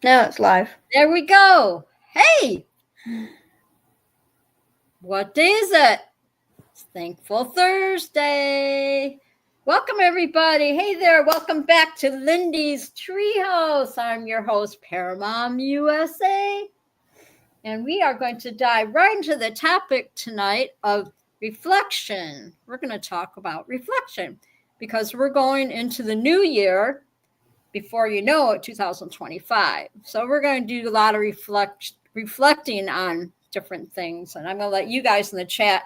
Now it's live. There we go. Hey, what day is it? It's Thankful Thursday. Welcome, everybody. Hey there. Welcome back to Lindy's Treehouse. I'm your host, Paramom USA. And we are going to dive right into the topic tonight of reflection. We're going to talk about reflection because we're going into the new year before you know it, 2025. So we're going to do a lot of reflecting on different things. And I'm going to let you guys in the chat,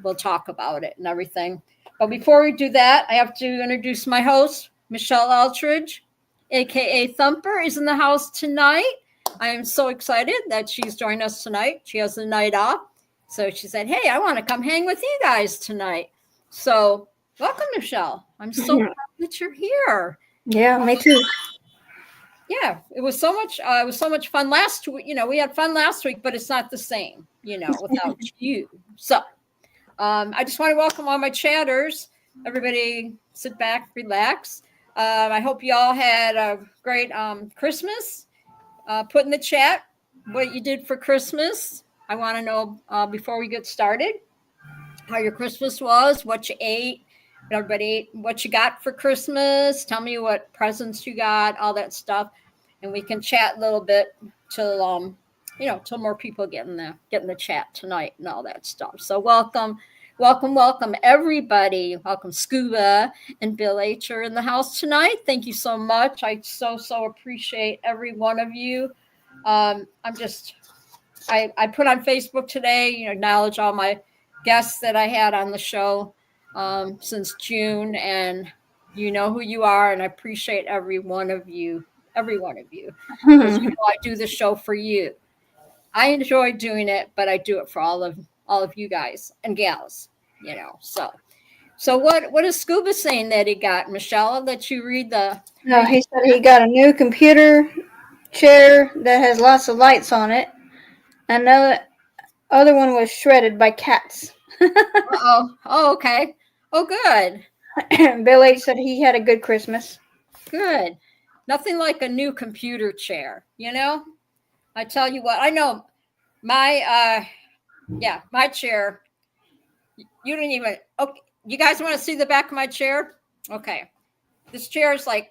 we'll talk about it and everything. But before we do that, I have to introduce my host, Michelle Altridge, aka Thumper, is in the house tonight. I am so excited that she's joined us tonight. She has the night off. So she said, hey, I want to come hang with you guys tonight. So welcome, Michelle. I'm so glad that you're here. Yeah, me too. Yeah, it was so much. It was so much fun last week. We had fun last week, but it's not the same. Without you. So, I just want to welcome all my chatters. Everybody, sit back, relax. I hope you all had a great Christmas. Put in the chat what you did for Christmas. I want to know before we get started how your Christmas was, what you ate. Everybody, what you got for Christmas? Tell me what presents you got, all that stuff, and we can chat a little bit till till more people get in the chat tonight and all that stuff. So welcome, everybody. Welcome Scuba and Bill H are in the house tonight. Thank you so much. I so appreciate every one of you. I put on Facebook today, acknowledge all my guests that I had on the show since June, and you know who you are, and I appreciate every one of you, because I do the show for you. I enjoy doing it, but I do it for all of you guys and gals, So what is Scuba saying that he got, Michelle? I'll let you read the. No, he said he got a new computer chair that has lots of lights on it. Another other one was shredded by cats. Oh, okay. Oh, good. Bill H said he had a good Christmas. Good. Nothing like a new computer chair, I tell you what, I know my my chair. You didn't even. Okay, you guys want to see the back of my chair? Okay, this chair is like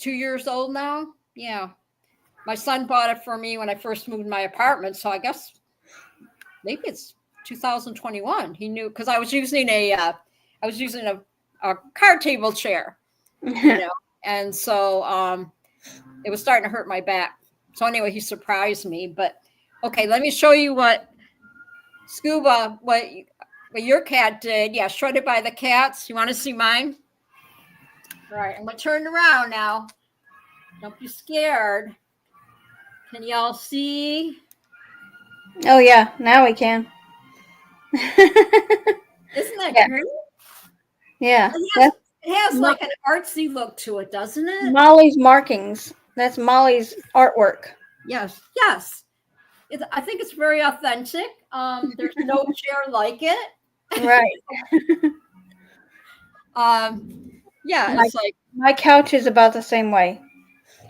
2 years old now. Yeah, my son bought it for me when I first moved in my apartment. So I guess maybe it's 2021. He knew because I was using a card table chair, and so it was starting to hurt my back. So anyway, he surprised me. But okay, let me show you what Scuba, what your cat did. Yeah, shredded by the cats. You want to see mine? All right, I'm going to turn around now. Don't be scared. Can y'all see? Oh, yeah, now we can. Isn't that great? Yeah. It has like an artsy look to it, doesn't it? Molly's markings. That's Molly's artwork. Yes. I think it's very authentic. There's no chair like it. Right. Yeah, it's like my couch is about the same way.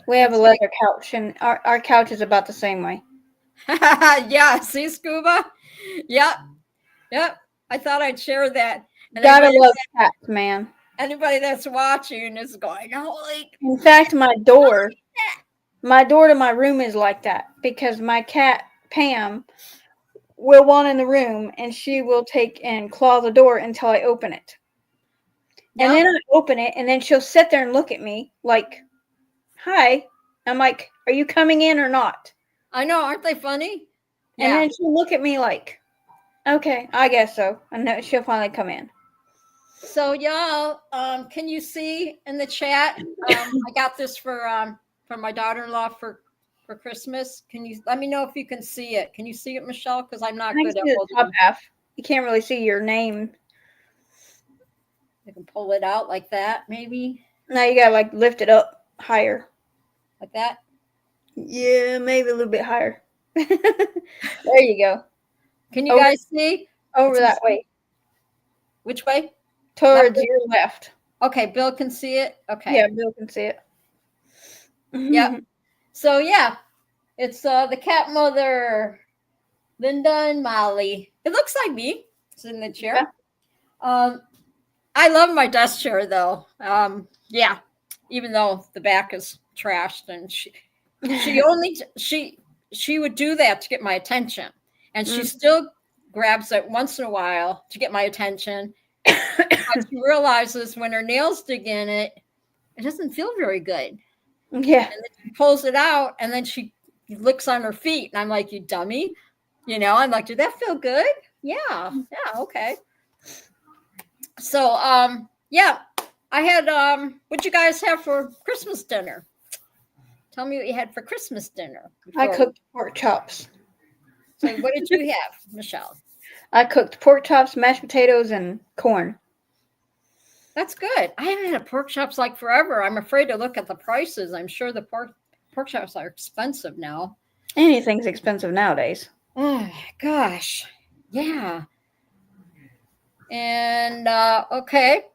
We have a leather couch, and our couch is about the same way. Yeah, see, Scuba? Yep. I thought I'd share that. And Gotta love cats, man. Anybody that's watching is going, holy. In fact, my door to my room is like that because my cat, Pam, will want in the room and she will take and claw the door until I open it. Yep. And then I open it and then she'll sit there and look at me like, hi. I'm like, are you coming in or not? I know, aren't they funny? And then she'll look at me like, okay, I guess so. And then she'll finally come in. So y'all, can you see in the chat? I got this for my daughter-in-law for Christmas. Can you let me know if you can see it? Can you see it, Michelle? Because I'm not good at the top half. You can't really see your name. You can pull it out like that, maybe. No, you gotta like lift it up higher. Like that? Yeah, maybe a little bit higher. There you go. Can you guys see? Over that way. Which way? Towards your left. Okay, Bill can see it. Okay. Yeah, Bill can see it. Yep. So yeah, it's the cat mother, Linda and Molly. It looks like me. It's in the Yeah. chair. I love my desk chair though. Yeah, even though the back is trashed, and she only she would do that to get my attention, and she Mm. still grabs it once in a while to get my attention. But she realizes when her nails dig in it, it doesn't feel very good. Yeah. And then she pulls it out, and then she licks on her feet, and I'm like, "You dummy!" I'm like, "Did that feel good?" Yeah, yeah, okay. So, yeah, I had what'd you guys have for Christmas dinner? Tell me what you had for Christmas dinner. I cooked pork chops. So, what did you have, Michelle? I cooked pork chops, mashed potatoes, and corn. That's good. I haven't had pork chops like forever. I'm afraid to look at the prices. I'm sure the pork chops are expensive now. Anything's expensive nowadays. Oh gosh, yeah. And okay,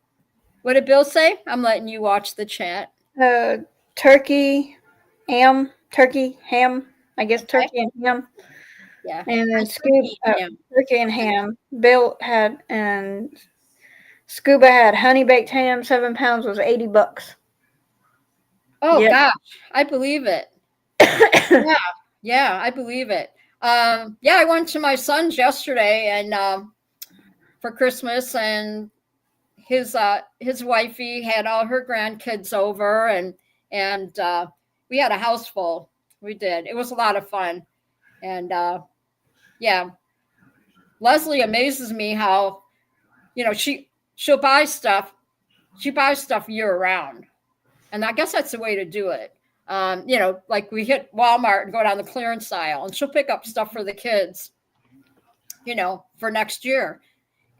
what did Bill say? I'm letting you watch the chat. Turkey, turkey, ham. I guess Okay. turkey and ham. Yeah. And then Turkey, yeah. turkey and ham. Bill had and Scuba had honey baked ham. 7 pounds was $80. Oh Yep. gosh, I believe it. Yeah, yeah, I believe it. Yeah, I went to my son's yesterday and for Christmas, and his wifey had all her grandkids over, and we had a house full. We did. It was a lot of fun, and yeah, Leslie amazes me how she'll buy stuff. She buys stuff year round, and I guess that's the way to do it. Like we hit Walmart and go down the clearance aisle, and she'll pick up stuff for the kids, for next year.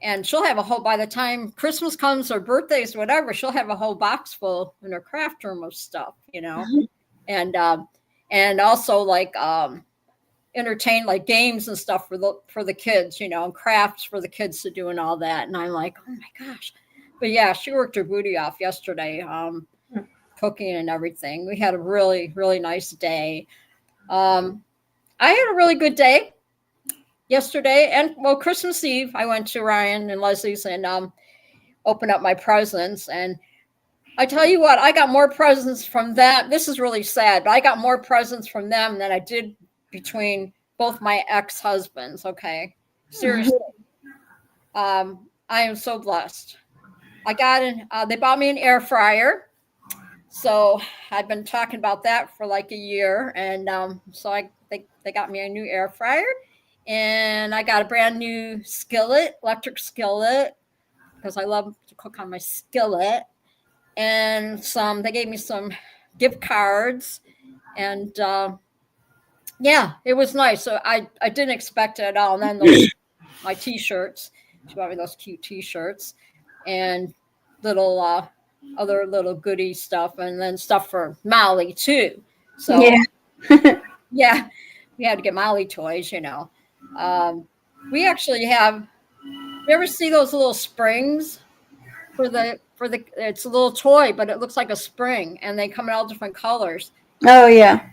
And she'll have by the time Christmas comes or birthdays, whatever, she'll have a whole box full in her craft room of stuff, and also like entertain like games and stuff for the kids, and crafts for the kids to do and all that. And I'm like, oh my gosh. But yeah, she worked her booty off yesterday. Cooking and everything. We had a really, really nice day. I had a really good day yesterday, and well, Christmas Eve, I went to Ryan and Leslie's and opened up my presents. And I tell you what, I got more presents from them. This is really sad, but I got more presents from them than I did between both my ex-husbands. Okay, seriously, I am so blessed. They bought me an air fryer. So I've been talking about that for like a year, and so they got me a new air fryer, and I got a brand new electric skillet, because I love to cook on my skillet, and they gave me some gift cards, and yeah, it was nice. So I didn't expect it at all. And then my T-shirts, she bought me those cute T-shirts, and little other little goodie stuff, and then stuff for Molly too. So yeah, we had to get Molly toys. We actually have. You ever see those little springs for the? It's a little toy, but it looks like a spring, and they come in all different colors. Oh yeah.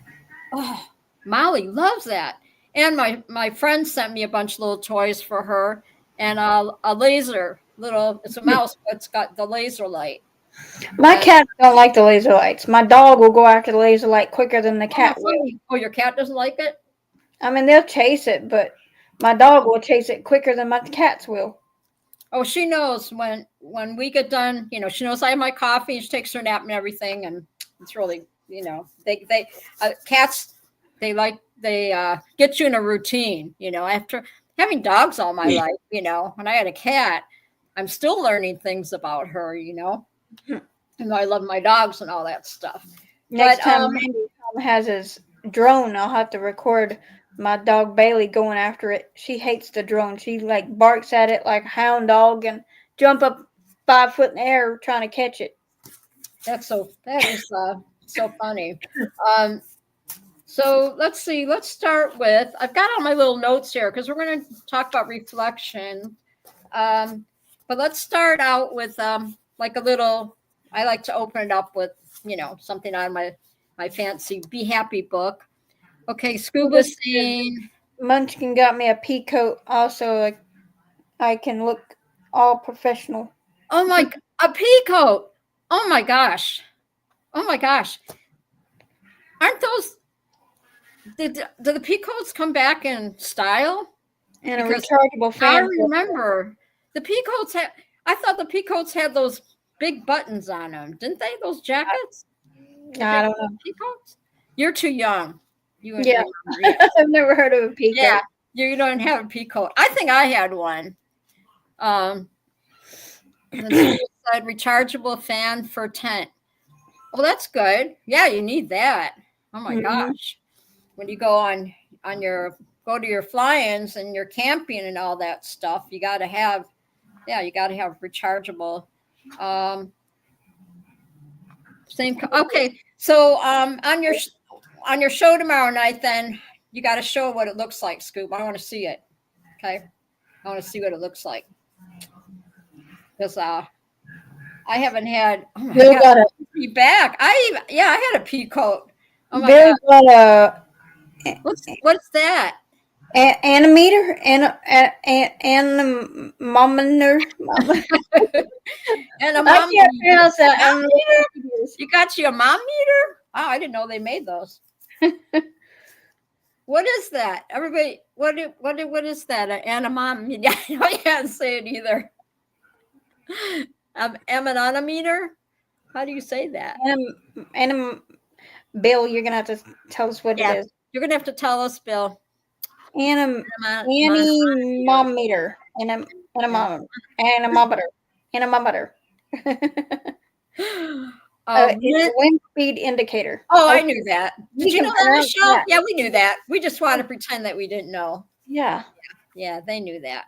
Oh, Molly loves that. And my friend sent me a bunch of little toys for her, and a laser it's a mouse, but it's got the laser light. My cats don't like the laser lights. My dog will go after the laser light quicker than the cat will. Oh, your cat doesn't like it? I mean, they'll chase it, but my dog will chase it quicker than my cats will. Oh, she knows when we get done. She knows I have my coffee, and she takes her nap and everything, and it's really, they cats, they get you in a routine. After having dogs all my life, when I had a cat, I'm still learning things about her. And I love my dogs and all that stuff. Next time Randy has his drone, I'll have to record my dog Bailey going after it. She hates the drone. She like barks at it like a hound dog and jump up 5 foot in the air trying to catch it. That is so funny. So let's see. Let's start with. I've got all my little notes here because we're going to talk about reflection. But let's start out with like a little. I like to open it up with something on my fancy Be Happy book. Okay, Scuba Scene. Munchkin got me a pea coat also, like I can look all professional. Oh my, a pea coat. Oh my gosh. Oh my gosh. Aren't those, do the pea coats come back in style? And a Because rechargeable I fan. remember the pea coats had, I thought the pea coats had those big buttons on them, didn't they? Those jackets? I don't know. Pea coats? You're too young. You wouldn't Yeah. remember yet. I've never heard of a pea Yeah, coat. you don't have a pea coat. I think I had one. It said rechargeable fan for tent. Oh, that's good. Yeah, you need that. Oh my gosh. When you go on your go to your fly-ins and your camping and all that stuff, you got to have rechargeable. Same. Okay, so on your show tomorrow night, then you got to show what it looks like, Scoop. I want to see it. Okay, I want to see what it looks like because I haven't had. Oh my Bill God, got a be back. I had a pea coat. Oh my Bill God, got a what's that? animator and anemometer. And a I mom can't pronounce that. I don't know meter. what it is. You got you a mom meter? Oh, I didn't know they made those. What is that? Everybody, what is that? An anemometer? I can't say it either. Ammonometer? How do you say that? Bill, you're gonna have to tell us what it is. You're gonna have to tell us, Bill. Anemometer. Anemometer. It's a wind speed indicator. Oh, I knew that. Did you know that, Michelle? That. Yeah, we knew that. We just wanted to pretend that we didn't know. Yeah. Yeah, they knew that.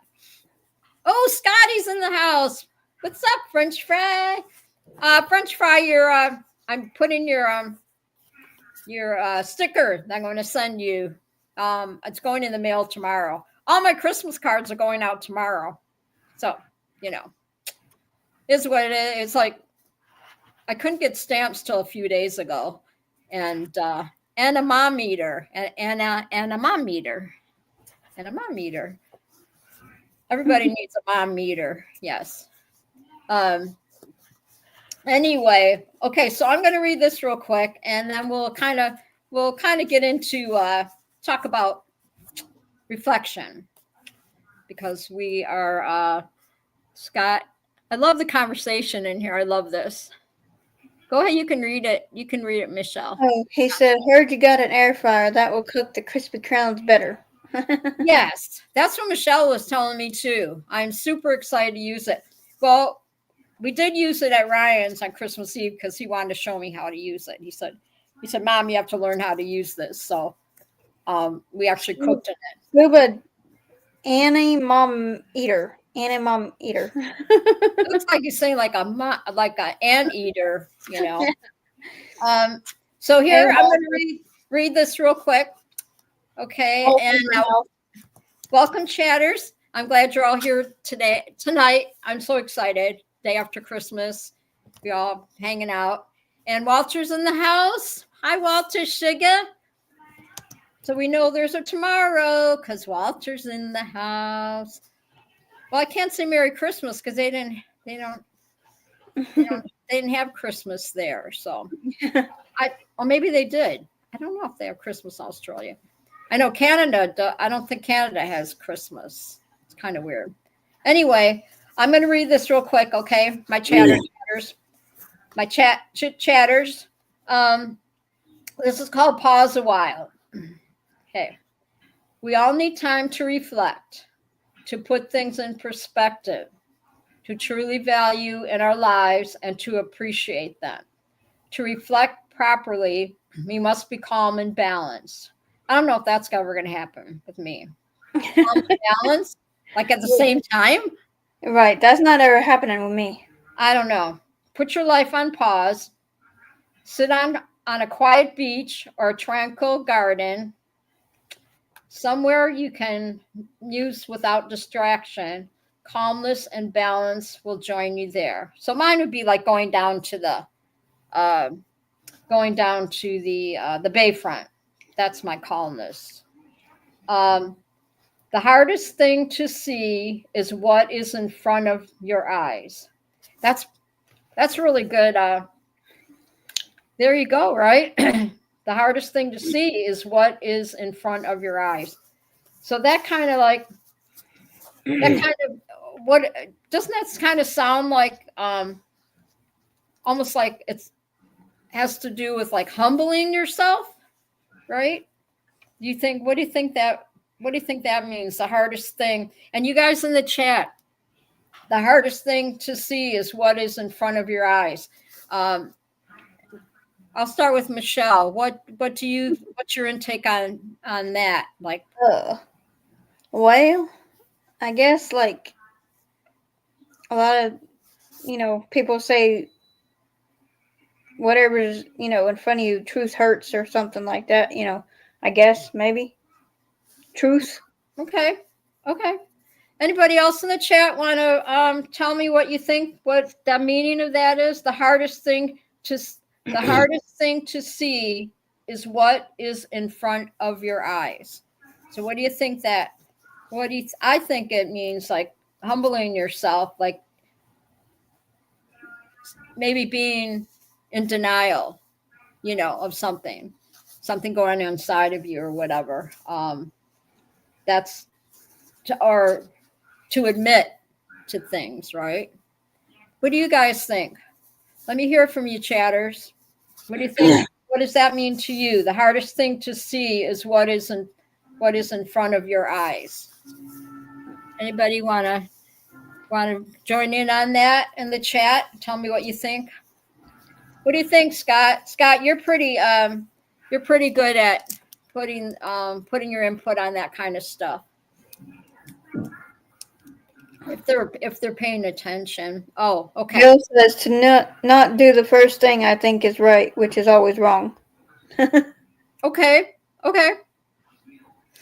Oh, Scotty's in the house. What's up, French fry? French fry, I'm putting your sticker that I'm going to send you. It's going in the mail tomorrow. All my Christmas cards are going out tomorrow. So, is what it is. It's like I couldn't get stamps till a few days ago. And a mom meter. And a mom meter. And a mom meter. Everybody needs a mom meter. Yes. Anyway, okay, so I'm going to read this real quick, and then we'll kind of get into talk about reflection, because we are Scott. I love the conversation in here. I love this. Go ahead, you can read it. You can read it, Michelle. Oh, he said, "Heard you got an air fryer that will cook the crispy crowns better." Yes, that's what Michelle was telling me too. I'm super excited to use it. Well, we did use it at Ryan's on Christmas Eve because he wanted to show me how to use it. He said, "Mom, you have to learn how to use this." So we actually cooked in it. Scuba anemometer. Anemometer. It looks like you're saying like an anteater, So here I'm going to read this real quick. Okay, and now welcome, chatters. I'm glad you're all here tonight. I'm so excited. Day after Christmas, we all hanging out. And Walter's in the house. Hi, Walter Shiga. So we know there's a tomorrow because Walter's in the house. Well, I can't say Merry Christmas because they didn't have Christmas there. So or maybe they did. I don't know if they have Christmas in Australia. I know Canada. I don't think Canada has Christmas. It's kind of weird. Anyway, I'm going to read this real quick, okay? My chatters. My chatters. This is called Pause a While. Okay. We all need time to reflect, to put things in perspective, to truly value in our lives and to appreciate them. To reflect properly, we must be calm and balanced. I don't know if that's ever going to happen with me. Calm and balanced? Like at the same time? Right. That's not ever happening with me. I don't know. Put your life on pause. Sit on a quiet beach or a tranquil garden. Somewhere you can use without distraction. Calmness and balance will join you there. So mine would be like going down to the going down to the bayfront. That's my columnist. The hardest thing to see is what is in front of your eyes. That's really good. There you go, right? The hardest thing to see is what is in front of your eyes. So that kind of like what doesn't that kind of sound like almost like it's has to do with like humbling yourself, right? Do you think what do you think that means? The hardest thing. And you guys in the chat, the hardest thing to see is what is in front of your eyes. I'll start with Michelle. What's your intake on that? Like, well, I guess like a lot of people say whatever's in front of you, truth hurts or something like that. I guess maybe truth. Okay. Anybody else in the chat want to tell me what you think? What the meaning of that is? The hardest thing to see is what is in front of your eyes. So, what do you think that? I think it means like humbling yourself, like maybe being in denial, of something going on inside of you or whatever. That's to admit to things, right? What do you guys think? Let me hear from you, chatters. What do you think? What does that mean to you? The hardest thing to see is what is in front of your eyes. Anybody want to join in on that in the chat? Tell me what you think. What do you think, Scott? Scott, you're pretty good at putting your input on that kind of stuff. If they're paying attention. Oh, okay. Bill says to not do the first thing I think is right, which is always wrong. Okay. All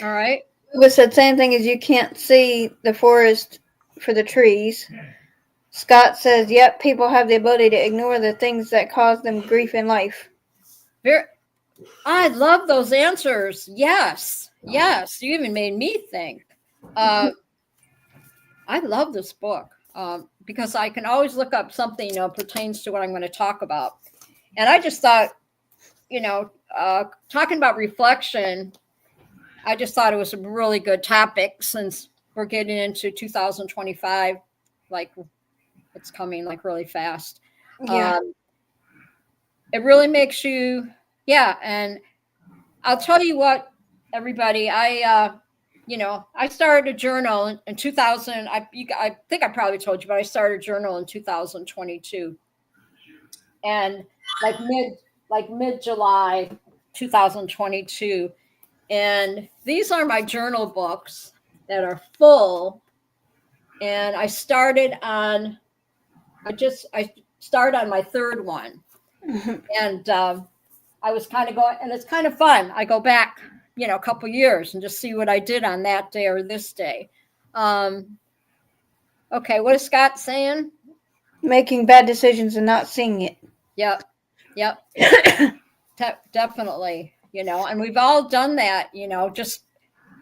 right. But said same thing as you can't see the forest for the trees. Scott says, yep, people have the ability to ignore the things that cause them grief in life. I love those answers. Yes. You even made me think. I love this book because I can always look up something pertains to what I'm going to talk about. And I just thought, talking about reflection, I just thought it was a really good topic since we're getting into 2025. Like it's coming like really fast. Yeah. It really makes you, and I'll tell you what, everybody, I started a journal in 2000. I think I probably told you, but I started a journal in 2022, and like mid July 2022, and these are my journal books that are full. And I started on my third one, and I was kind of going, and it's kind of fun. I go back a couple years and just see what I did on that day or this day. Okay, what is Scott saying? Making bad decisions and not seeing it. Yep. Definitely, and we've all done that, just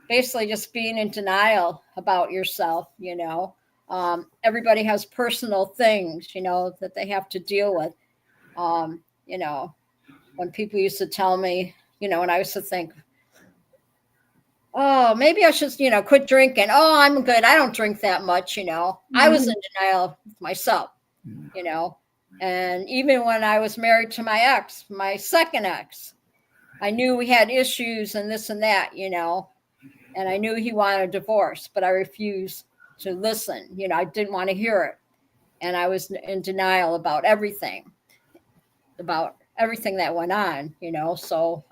basically just being in denial about yourself, everybody has personal things, that they have to deal with. When people used to tell me, and I used to think, oh, maybe I should, quit drinking. Oh, I'm good. I don't drink that much, I was in denial myself, and even when I was married to my second ex, I knew we had issues and this and that, and I knew he wanted a divorce, but I refused to listen. I didn't want to hear it. And I was in denial about everything that went on, so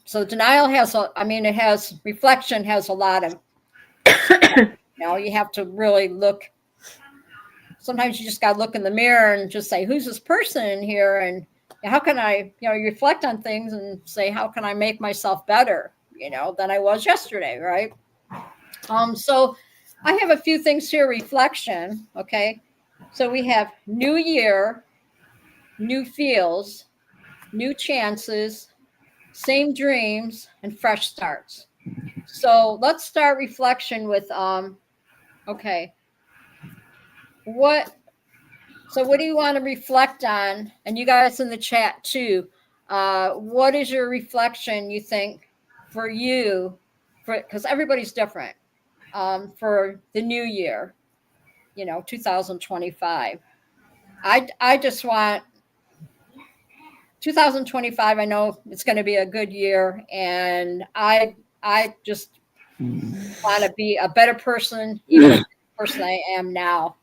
so denial reflection has a lot of, you have to really look. Sometimes you just got to look in the mirror and just say, who's this person in here? And how can I, you reflect on things and say, how can I make myself better, than I was yesterday, right? So I have a few things here, reflection, okay? So we have new year, new feels, new chances, same dreams, and fresh starts. So let's start reflection with okay, what what do you want to reflect on? And you guys in the chat too. What is your reflection you think for you, for because everybody's different, for the new year, 2025. I just want 2025. I know it's going to be a good year, and I just want to be a better person, even the person I am now,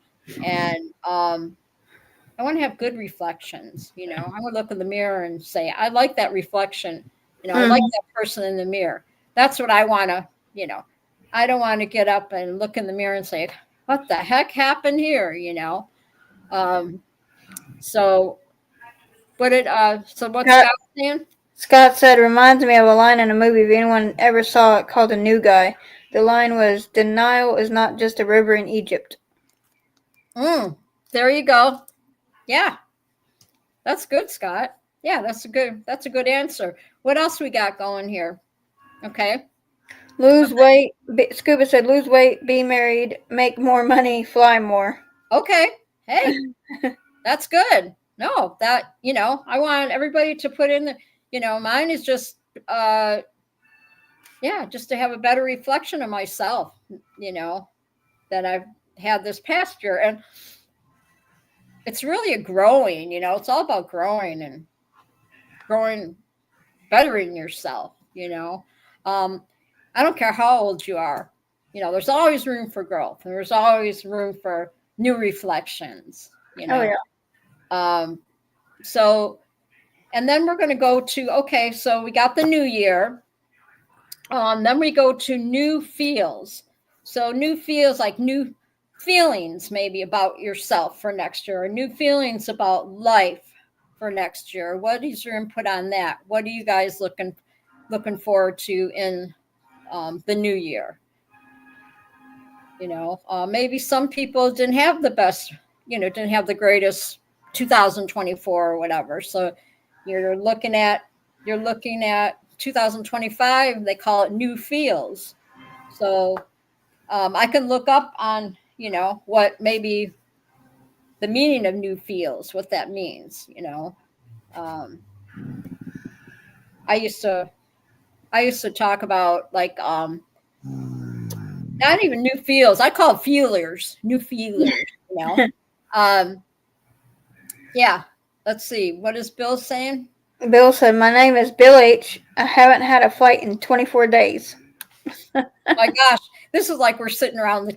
and I want to have good reflections. I want to look in the mirror and say, I like that reflection. I like that person in the mirror. That's what I want to. I don't want to get up and look in the mirror and say, what the heck happened here? So so what's Scott saying? Scott said, reminds me of a line in a movie, if anyone ever saw it, called The New Guy. The line was, the Nile is not just a river in Egypt. There you go. Yeah. That's good, Scott. Yeah, that's a good answer. What else we got going here? Okay. Lose weight. Scuba said, lose weight, be married, make more money, fly more. Okay. Hey, that's good. No, that, I want everybody to put in mine is just, just to have a better reflection of myself, that I've had this past year. And it's really a growing, it's all about growing and growing, bettering yourself, I don't care how old you are, there's always room for growth, and there's always room for new reflections, Oh, yeah. So, and then we're going to go to, okay, so we got the new year. Then we go to new feels. So new feels, like new feelings maybe about yourself for next year, or new feelings about life for next year. What is your input on that? What are you guys looking forward to in the new year? Maybe some people didn't have the best, didn't have the greatest 2024 or whatever. So you're looking at 2025. They call it new feels. So I can look up on, what maybe the meaning of new feels, what that means. I used to talk about like not even new feels. I call it feelers, new feelers. Yeah. Let's see. What is Bill saying? Bill said, my name is Bill H. I haven't had a fight in 24 days. My gosh, this is like we're sitting around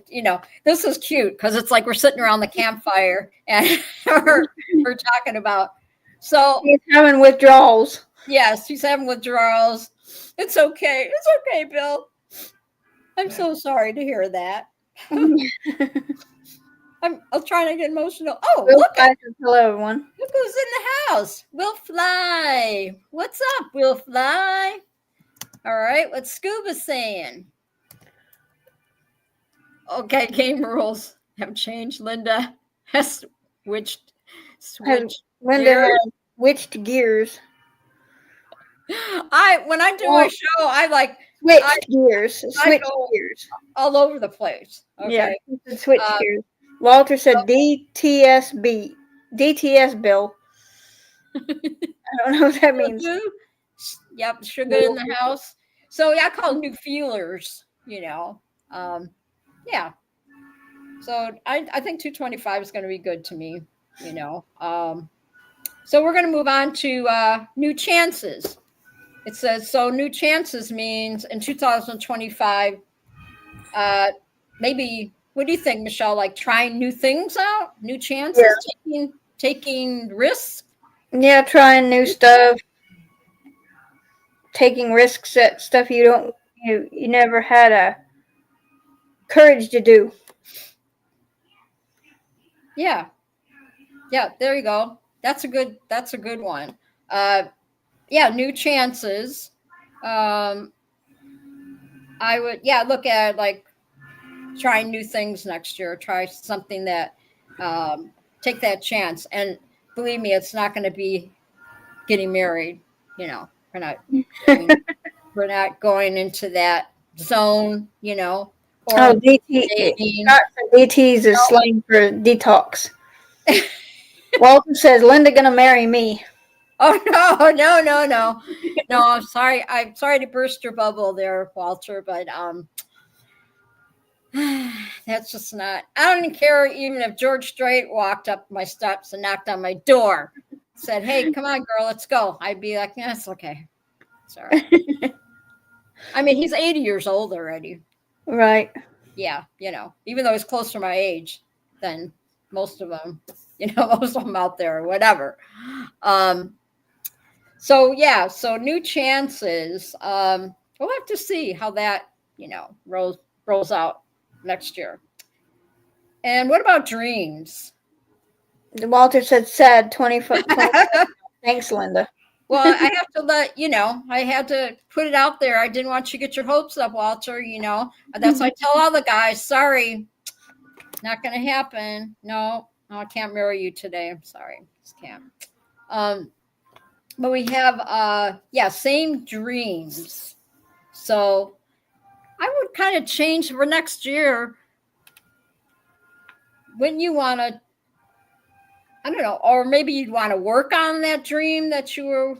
this is cute because it's like we're sitting around the campfire and we're talking about. So he's having withdrawals. Yes, he's having withdrawals. It's okay. It's okay, Bill. I'm so sorry to hear that. I'll try not to get emotional. Oh, Will look at hello, everyone. Look who's in the house. Will Fly. What's up, Will Fly? All right, what's Scuba saying? Okay, game rules have changed. Linda has switched Linda has switched gears. When I do my show, I like switched gears. Switch gears all over the place. Okay. Yeah, switch gears. Walter said DTSB. DTS Bill. I don't know what that means. Yep, sugar in the house. So yeah, I call them new feelers, Yeah. So I think 225 is going to be good to me, So we're going to move on to new chances. It says, so new chances means in 2025, maybe, what do you think, Michelle? Like trying new things out, new chances, taking risks? Yeah, trying new stuff, taking risks at stuff you never had a courage to do. Yeah, there you go. That's a good one. New chances. I would look at like trying new things next year. Try something that take that chance. And believe me, it's not going to be getting married. You know, we're not going into that zone. You know, or Oh, DT. dating. DTs is slang for detox. Walter says, Linda gonna marry me. Oh no! I'm sorry. I'm sorry to burst your bubble there, Walter. But that's just not. I don't even care even if George Strait walked up my steps and knocked on my door, said, "Hey, come on, girl, let's go." I'd be like, "Yeah, it's okay. It's all right." I mean, he's 80 years old already. Right. Yeah, you know, even though he's close to my age than most of them, you know, most of them out there or whatever. So yeah, so new chances. We'll have to see how that, you know, rolls out next year. And what about dreams? Walter said, sad 20 Thanks, Linda. Well, I have to let you know. I had to put it out there. I didn't want you to get your hopes up, Walter. You know, that's why I tell all the guys, sorry, not going to happen. No, I can't marry you today. I'm sorry, just can't. But we have, same dreams. So I would kind of change for next year. Wouldn't you want to? I don't know, or maybe you'd want to work on that dream that you were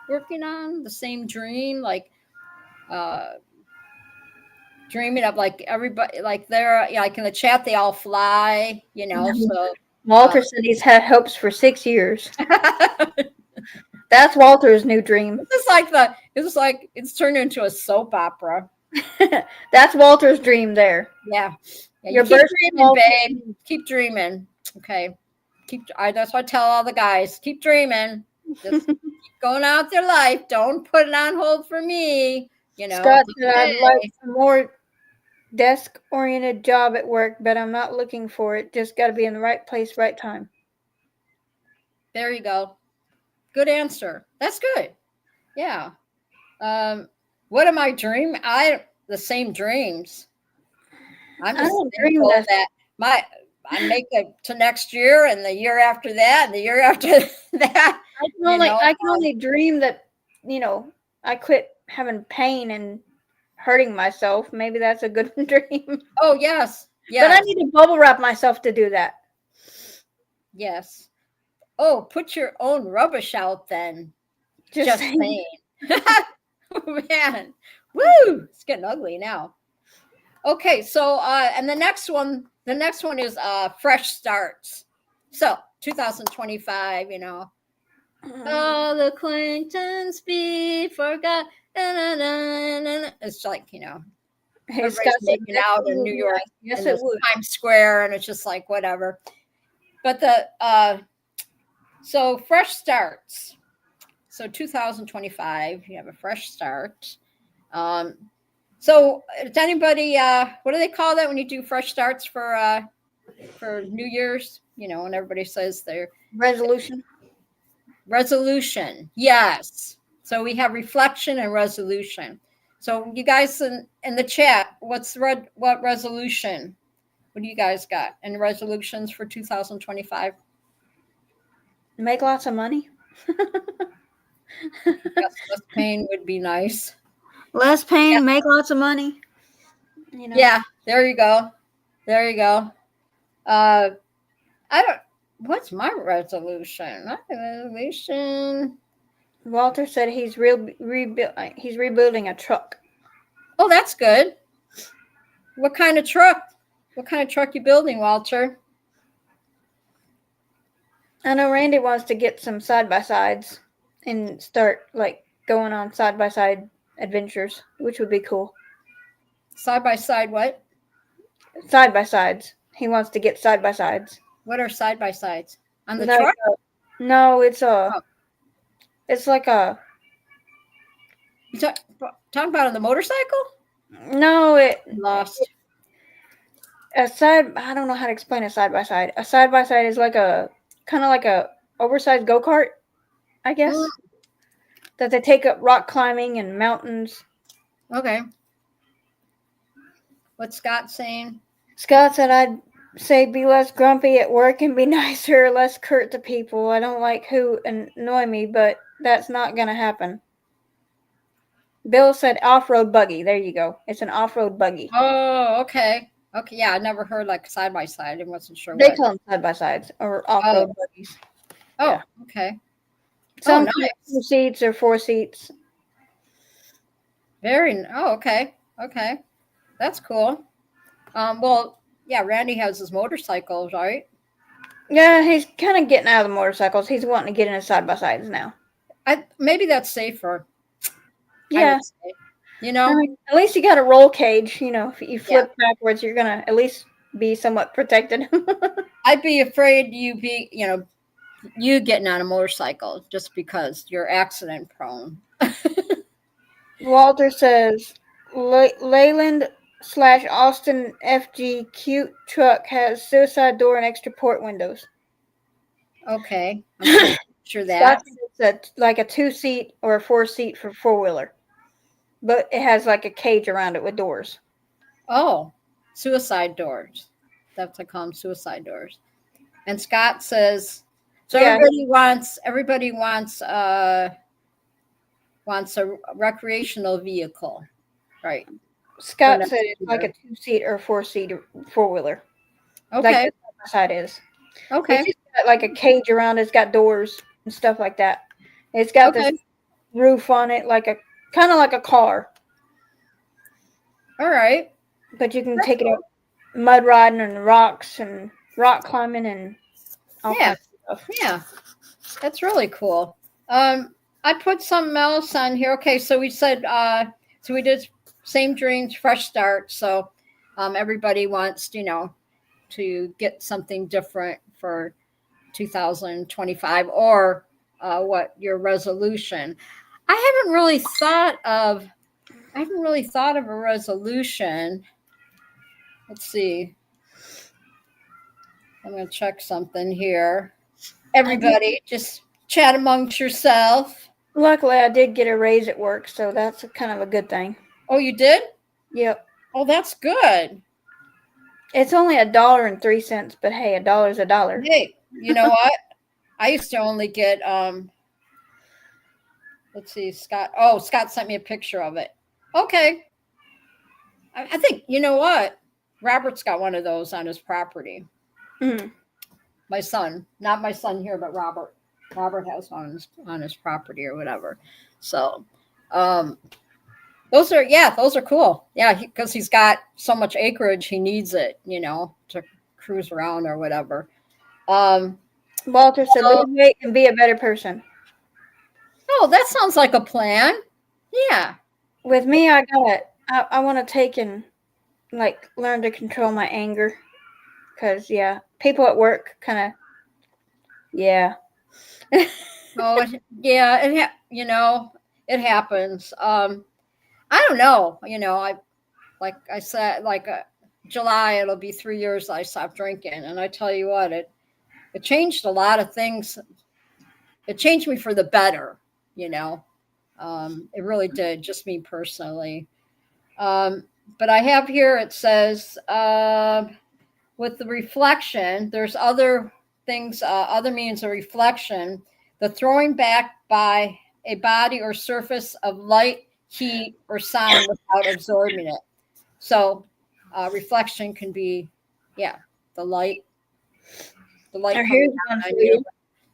working on, the same dream, like dreaming of like everybody, like they're like in the chat, they all fly, you know. So Walter said he's had hopes for 6 years. That's Walter's new dream. It's turned into a soap opera. That's Walter's dream there. Yeah, you keep dreaming, babe. Keep dreaming. Okay. That's what I tell all the guys. Keep dreaming. Just keep going out their life. Don't put it on hold for me. You know. Scott said, I'd like a more desk-oriented job at work, but I'm not looking for it. Just got to be in the right place, right time. There you go. Good answer. That's good. Yeah. What am I dreaming? The same dreams. I'm just thankful that I make it to next year and the year after that and the year after that. I can only dream that, you know, I quit having pain and hurting myself. Maybe that's a good dream. Oh, yes. But I need to bubble wrap myself to do that. Yes. Oh, put your own rubbish out then. Just saying. Oh, man. Woo! It's getting ugly now. Okay, so and the next one is fresh starts. So 2025, you know. All acquaintance be forgot. It's like, you know, everybody's making out in New York. Yes, it would. Times Square, and it's just like whatever. But so fresh starts. So 2025, you have a fresh start. So does anybody, what do they call that when you do fresh starts for New Year's? You know, when everybody says their resolution. Resolution, yes. So we have reflection and resolution. So you guys in the chat, what resolution? What do you guys got? Any resolutions for 2025? Make lots of money. Yes, less pain would be nice. Less pain, make lots of money. You know. Yeah, there you go. There you go. What's my resolution? My resolution. Walter said he's rebuilding a truck. Oh, that's good. What kind of truck? What kind of truck you building, Walter? I know Randy wants to get some side-by-sides and start like going on side-by-side adventures, which would be cool. Side-by-side what? Side-by-sides. He wants to get side-by-sides. What are side-by-sides? On the truck? No, it's it's like a... You talking about on the motorcycle? No, Lost. I don't know how to explain a side-by-side. A side-by-side is like a kind of like a oversized go-kart, I guess. That they take up rock climbing and mountains. Okay. What's Scott saying? Scott said I'd say be less grumpy at work and be nicer, less curt to people. I don't like who annoy me, but that's not going to happen. Bill said off-road buggy. There you go. It's an off-road buggy. Oh, okay. Okay, yeah, I never heard like side by side. I wasn't sure They what. call them side-by-sides or off-road buggies. Oh, Yeah. okay. Some nice. 2 seats or 4 seats. Okay. Okay. That's cool. Well, yeah, Randy has his motorcycles, right? Yeah, he's kind of getting out of the motorcycles. He's wanting to get into side-by-sides now. Maybe that's safer. I Yeah. would say. You know, I mean, at least you got a roll cage. You know, if you flip backwards, you're going to at least be somewhat protected. I'd be afraid you getting on a motorcycle just because you're accident prone. Walter says, Leyland / Austin FG cute truck has suicide door and extra port windows. Okay. I'm sure that. It's like a 2 seat or a 4 seat for 4-wheeler. But it has like a cage around it with doors. Oh, suicide doors. That's what I call them, suicide doors. And Scott says, so yeah, everybody wants a recreational vehicle, right? Scott said it's like a 2 seat or 4 seat 4-wheeler. Okay. Like the side is. Okay. It's just got like a cage around it. It's got doors and stuff like that. It's got this roof on it, kind of like a car. All right. But you can take it up mud riding and rocks and rock climbing and all kinds of stuff. Yeah. That's really cool. I put something else on here. Okay, so we said so we did same dreams, fresh start. So everybody wants, to get something different for 2025 or what your resolution. I haven't really thought of a resolution. Let's see. I'm going to check something here. Everybody, just chat amongst yourself. Luckily, I did get a raise at work, so that's kind of a good thing. Oh, you did? Yep. Oh, that's good. It's only $1.03, but hey, $1 is $1. Hey, you know what? I used to only get let's see, Scott. Oh, Scott sent me a picture of it. Okay. I think, you know what? Robert's got one of those on his property. Mm-hmm. My son, not my son here, but Robert. Robert has on his property or whatever. So, those are cool. Yeah, because he's got so much acreage, he needs it, to cruise around or whatever. Walter said, "Lose weight and be a better person." Oh, that sounds like a plan. Yeah. With me, I want to take and learn to control my anger, because people at work kind of Oh, yeah. It happens. I don't know. I said, July, it'll be 3 years I stopped drinking, and I tell you what, it changed a lot of things. It changed me for the better. It really did. Just me personally. But I have here, it says, with the reflection, there's other things, other means of reflection, the throwing back by a body or surface of light, heat, or sound without absorbing it. So reflection can be, the light coming down on you.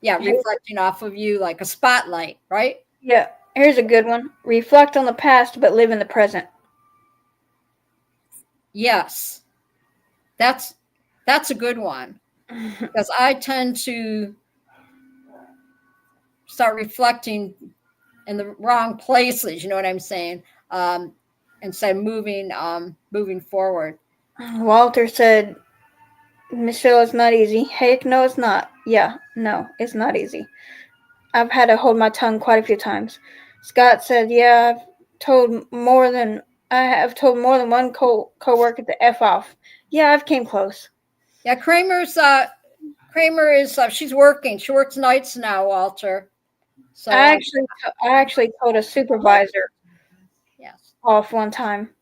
Yeah, reflecting off of you like a spotlight, right? Yeah. Here's a good one. Reflect on the past, but live in the present. Yes. That's a good one. Because I tend to start reflecting in the wrong places, you know what I'm saying? Instead of moving forward. Walter said, "Michelle, it's not easy." Heck, no, it's not. Yeah, no, it's not easy. I've had to hold my tongue quite a few times. Scott said, "Yeah, I have told more than one co-worker to F off." Yeah, I've came close. Yeah, Kramer is she's working. She works nights now, Walter. So I actually told a supervisor yes off one time.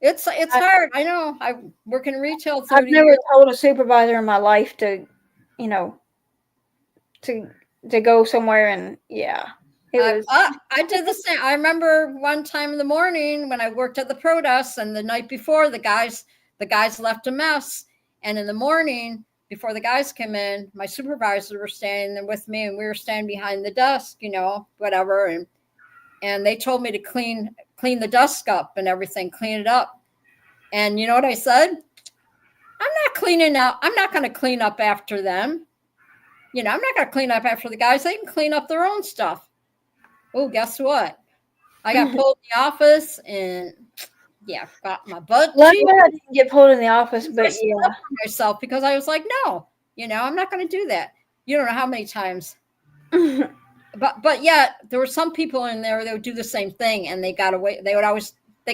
It's hard. I know. I work in retail I've 30 never years. told a supervisor in my life to, you know, to go somewhere, and yeah, it was. I did the same. I remember one time in the morning when I worked at the Prodesk, and the night before the guys left a mess, and in the morning before the guys came in, my supervisors were standing there with me, and we were standing behind the desk, whatever, and they told me to clean the desk up and everything, clean it up. And you know what I said? I'm not cleaning up. I'm not going to clean up after them. I'm not going to clean up after the guys. They can clean up their own stuff. Oh, guess what? I got pulled in the office and got my butt. Luckily, I didn't get pulled in the office, but yeah, myself because I was like, no, I'm not going to do that. You don't know how many times. but yeah, there were some people in there that would do the same thing, and they got away. They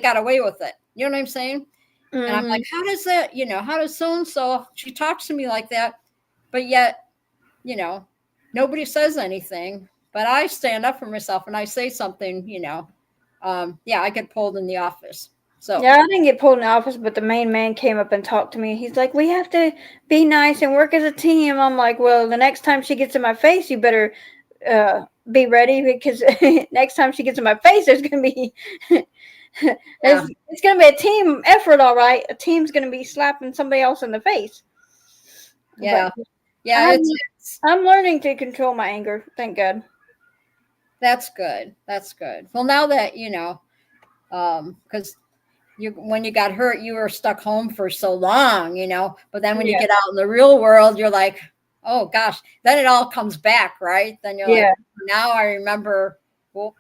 got away with it. You know what I'm saying? Mm-hmm. And I'm like, how does that? How does so and so? She talks to me like that, but yet, nobody says anything. But I stand up for myself and I say something. I get pulled in the office. So yeah, I didn't get pulled in the office, but the main man came up and talked to me. He's like, "We have to be nice and work as a team." I'm like, "Well, the next time she gets in my face, you better be ready, because next time she gets in my face, there's gonna be it's gonna be a team effort, all right. A team's gonna be slapping somebody else in the face." Yeah, but yeah. I'm learning to control my anger. Thank God. That's good. That's good. Well, now that because when you got hurt, you were stuck home for so long, But then when you get out in the real world, you're like, oh gosh, then it all comes back, right? Then you're like, now I remember, well,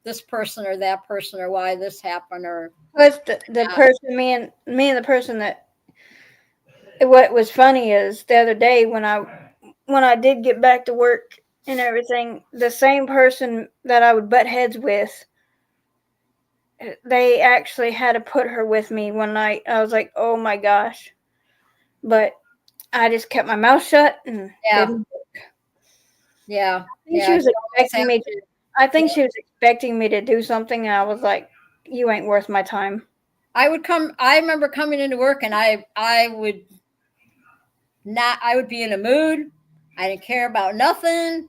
this person or that person, or why this happened, or what's the person, me and the person that. What was funny is the other day when I did get back to work and everything, the same person that I would butt heads with, they actually had to put her with me one night. I was like, oh my gosh. But I just kept my mouth shut and didn't work. Yeah. She was expecting me to, I think she was expecting me to do something, and I was like, you ain't worth my time. I remember coming into work, and I would be in a mood. I didn't care about nothing,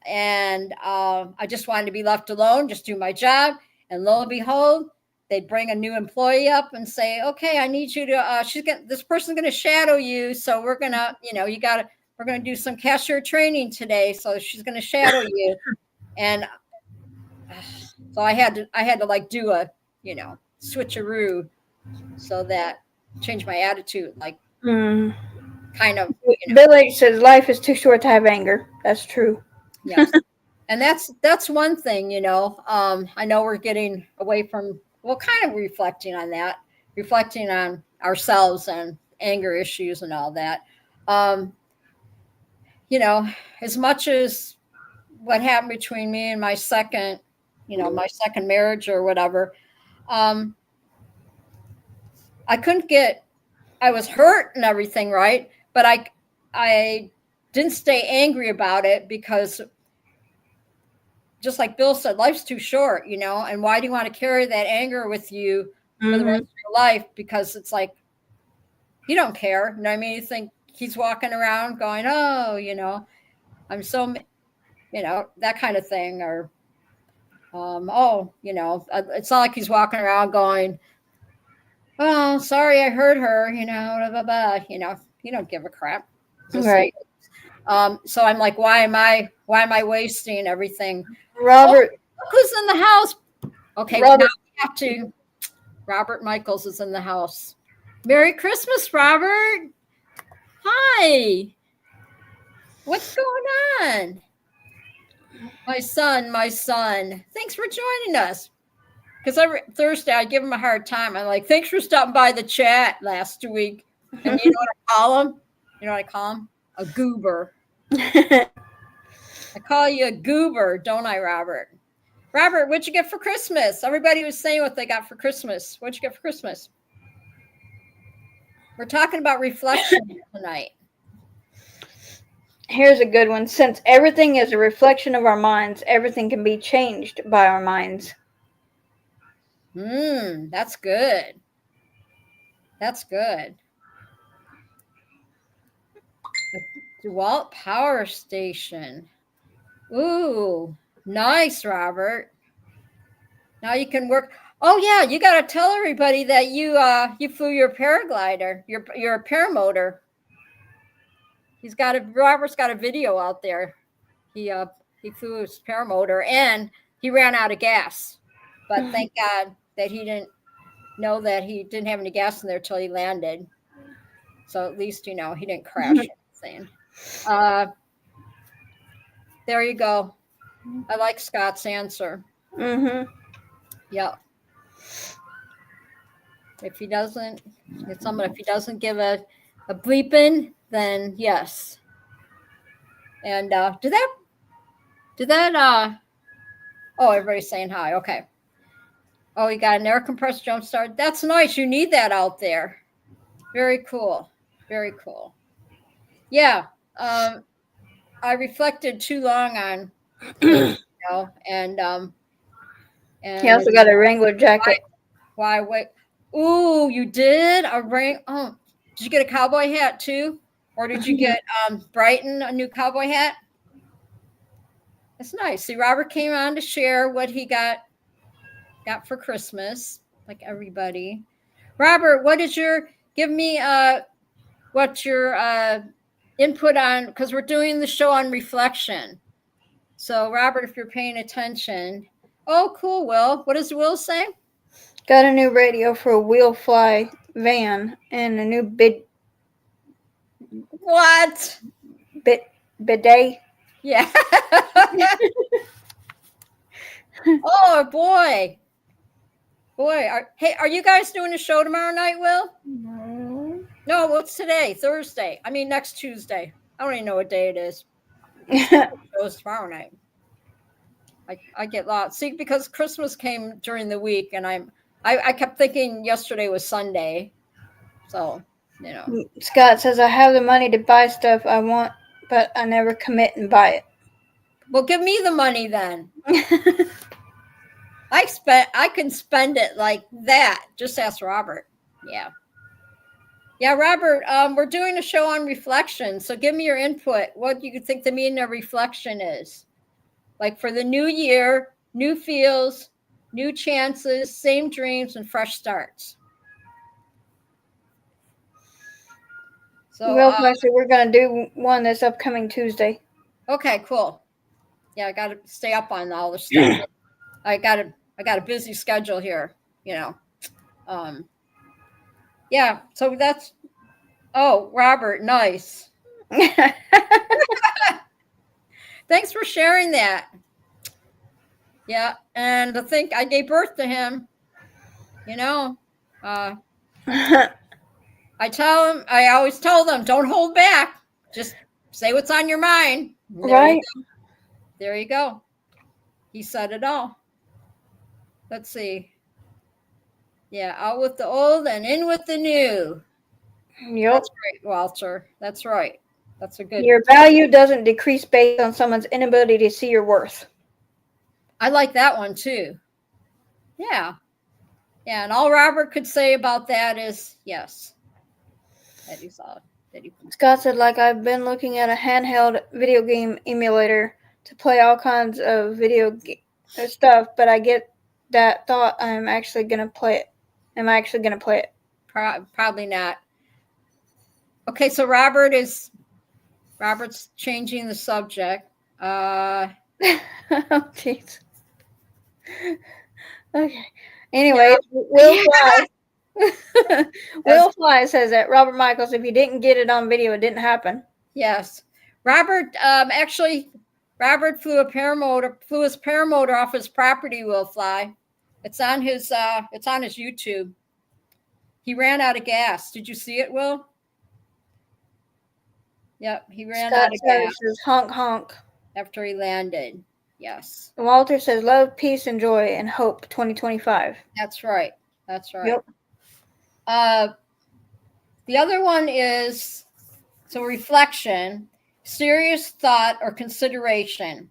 and I just wanted to be left alone, just do my job. And lo and behold, they'd bring a new employee up and say, okay, I need you to, this person's going to shadow you. So we're going to, we're going to do some cashier training today. So she's going to shadow you. And so I had to like do a, switcheroo, so that change my attitude, like kind of. Billy says life is too short to have anger. That's true. Yes. And that's one thing, I know we're getting away from, kind of reflecting on ourselves and anger issues and all that. As much as what happened between me and my second, my second marriage or whatever, I was hurt and everything, right? But I didn't stay angry about it, because just like Bill said, life's too short, and why do you want to carry that anger with you for the rest of your life? Because it's like, you don't care. You think he's walking around going, oh, I'm so, that kind of thing. Or, it's not like he's walking around going, oh, sorry, I hurt her, blah, blah, blah. You don't give a crap. Right. So I'm like, why am I wasting everything? Robert, look who's in the house. Okay, Robert. Now we have to. Robert Michaels is in the house. Merry Christmas, Robert. Hi. What's going on? My son. Thanks for joining us. Because every Thursday I give him a hard time. I'm like, thanks for stopping by the chat last week. And you know what I call him? You know what I call him? A goober. I call you a goober, don't I, Robert? Robert, what'd you get for Christmas? Everybody was saying what they got for Christmas. What'd you get for Christmas? We're talking about reflection tonight. Here's a good one. Since everything is a reflection of our minds, everything can be changed by our minds. That's good. That's good. The DeWalt Power Station. Ooh, nice, Robert. Now you can work. Oh yeah, you got to tell everybody that you flew your paraglider, your paramotor. Robert's got a video out there. He flew his paramotor and he ran out of gas. But thank God that he didn't know that he didn't have any gas in there till he landed. So at least he didn't crash anything. There you go. I like Scott's answer. Mm-hmm. Yep. If he doesn't give a bleeping, then yes. And did that oh, everybody's saying hi. Okay. Oh, you got an air compressed jump start. That's nice. You need that out there. Very cool. Very cool. Yeah. I reflected too long on and He also got a Wrangler jacket. Why wait? Ooh, you did a ring. Oh, did you get a cowboy hat too, or did you get Brighton a new cowboy hat? That's nice. See, Robert came on to share what he got for Christmas, like everybody. Robert, give me what's your input on, because we're doing the show on reflection. So Robert, if you're paying attention. Oh, cool, Will. What does Will say? Got a new radio for a wheel-fly van and a new What? Bidet. Yeah. Oh boy. Are you guys doing a show tomorrow night, Will? No, what's today? Thursday. I mean next Tuesday. I don't even know what day it is. Show's tomorrow night. I get lost. See, because Christmas came during the week, and I kept thinking yesterday was Sunday. So, Scott says, I have the money to buy stuff I want, but I never commit and buy it. Well, give me the money then. I can spend it like that. Just ask Robert. Yeah. Yeah, Robert, we're doing a show on reflection. So give me your input. What do you think the meaning of reflection is? Like for the new year, new feels, new chances, same dreams, and fresh starts. So we're going to do one this upcoming Tuesday. Okay, cool. Yeah, I got to stay up on all the stuff. I got a busy schedule here, Yeah, so that's Robert, nice. Thanks for sharing that. Yeah, and I think I gave birth to him. I always tell them, don't hold back. Just say what's on your mind. Right. There you go. He said it all. Let's see. Yeah, out with the old and in with the new. Yep. That's right, Walter. That's right. That's a good. Your value doesn't decrease based on someone's inability to see your worth. I like that one too. Yeah. Yeah, and all Robert could say about that is yes. That he saw. Scott said, like, I've been looking at a handheld video game emulator to play all kinds of stuff, but I get that thought I'm actually going to play it. Am I actually going to play it? Probably not. Okay, so Robert's changing the subject. Oh, jeez. Okay. Anyway, Will Fly says that Robert Michaels, if you didn't get it on video, it didn't happen. Yes. Robert flew his paramotor off his property, Will Fly. It's on his YouTube. He ran out of gas. Did you see it, Will? Yep, he ran out of gas. Says, honk honk. After he landed. Yes. Walter says, love, peace, and joy, and hope 2025. That's right. Yep. The other one is, reflection, serious thought or consideration.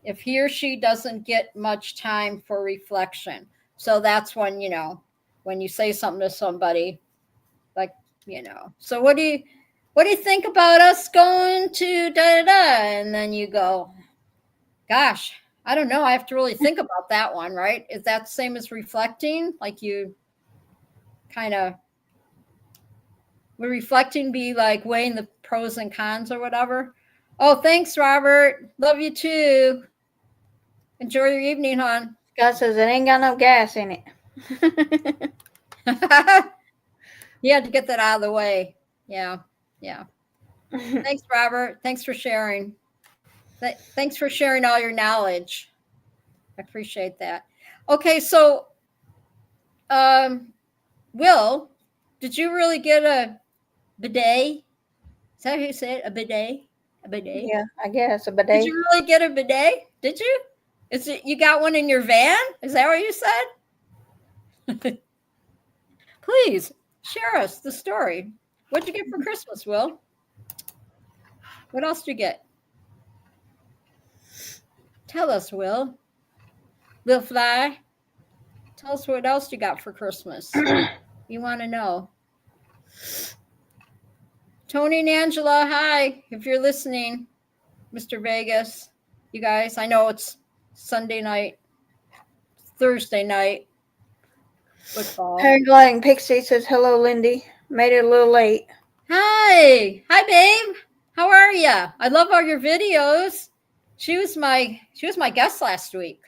If he or she doesn't get much time for reflection. So that's when, when you say something to somebody, like, so what do you think about us going to da da da? And then you go, gosh, I don't know. I have to really think about that one, right? Is that the same as reflecting? Like you kind of, would reflecting be like weighing the pros and cons or whatever? Oh, thanks, Robert. Love you too. Enjoy your evening, hon. Scott says it ain't got no gas in it. You had to get that out of the way. Yeah. Thanks, Robert. Thanks for sharing. Thanks for sharing all your knowledge. I appreciate that. Okay, so Will, did you really get a bidet? Is that how you say it? A bidet? A bidet? Yeah, I guess a bidet. Did you really get a bidet? Did you? Is it you got one in your van? Is that what you said? Please share us the story. What'd you get for Christmas, Will? What else did you get? Tell us, Will. Will Fly. Tell us what else you got for Christmas. You want to know. Tony and Angela, hi. If you're listening, Mr. Vegas, you guys, I know it's Sunday night, Thursday night. Football. Paragliding Pixie says, hello, Lindy. Made it a little late. Hi, babe. How are you? I love all your videos. She was my guest last week.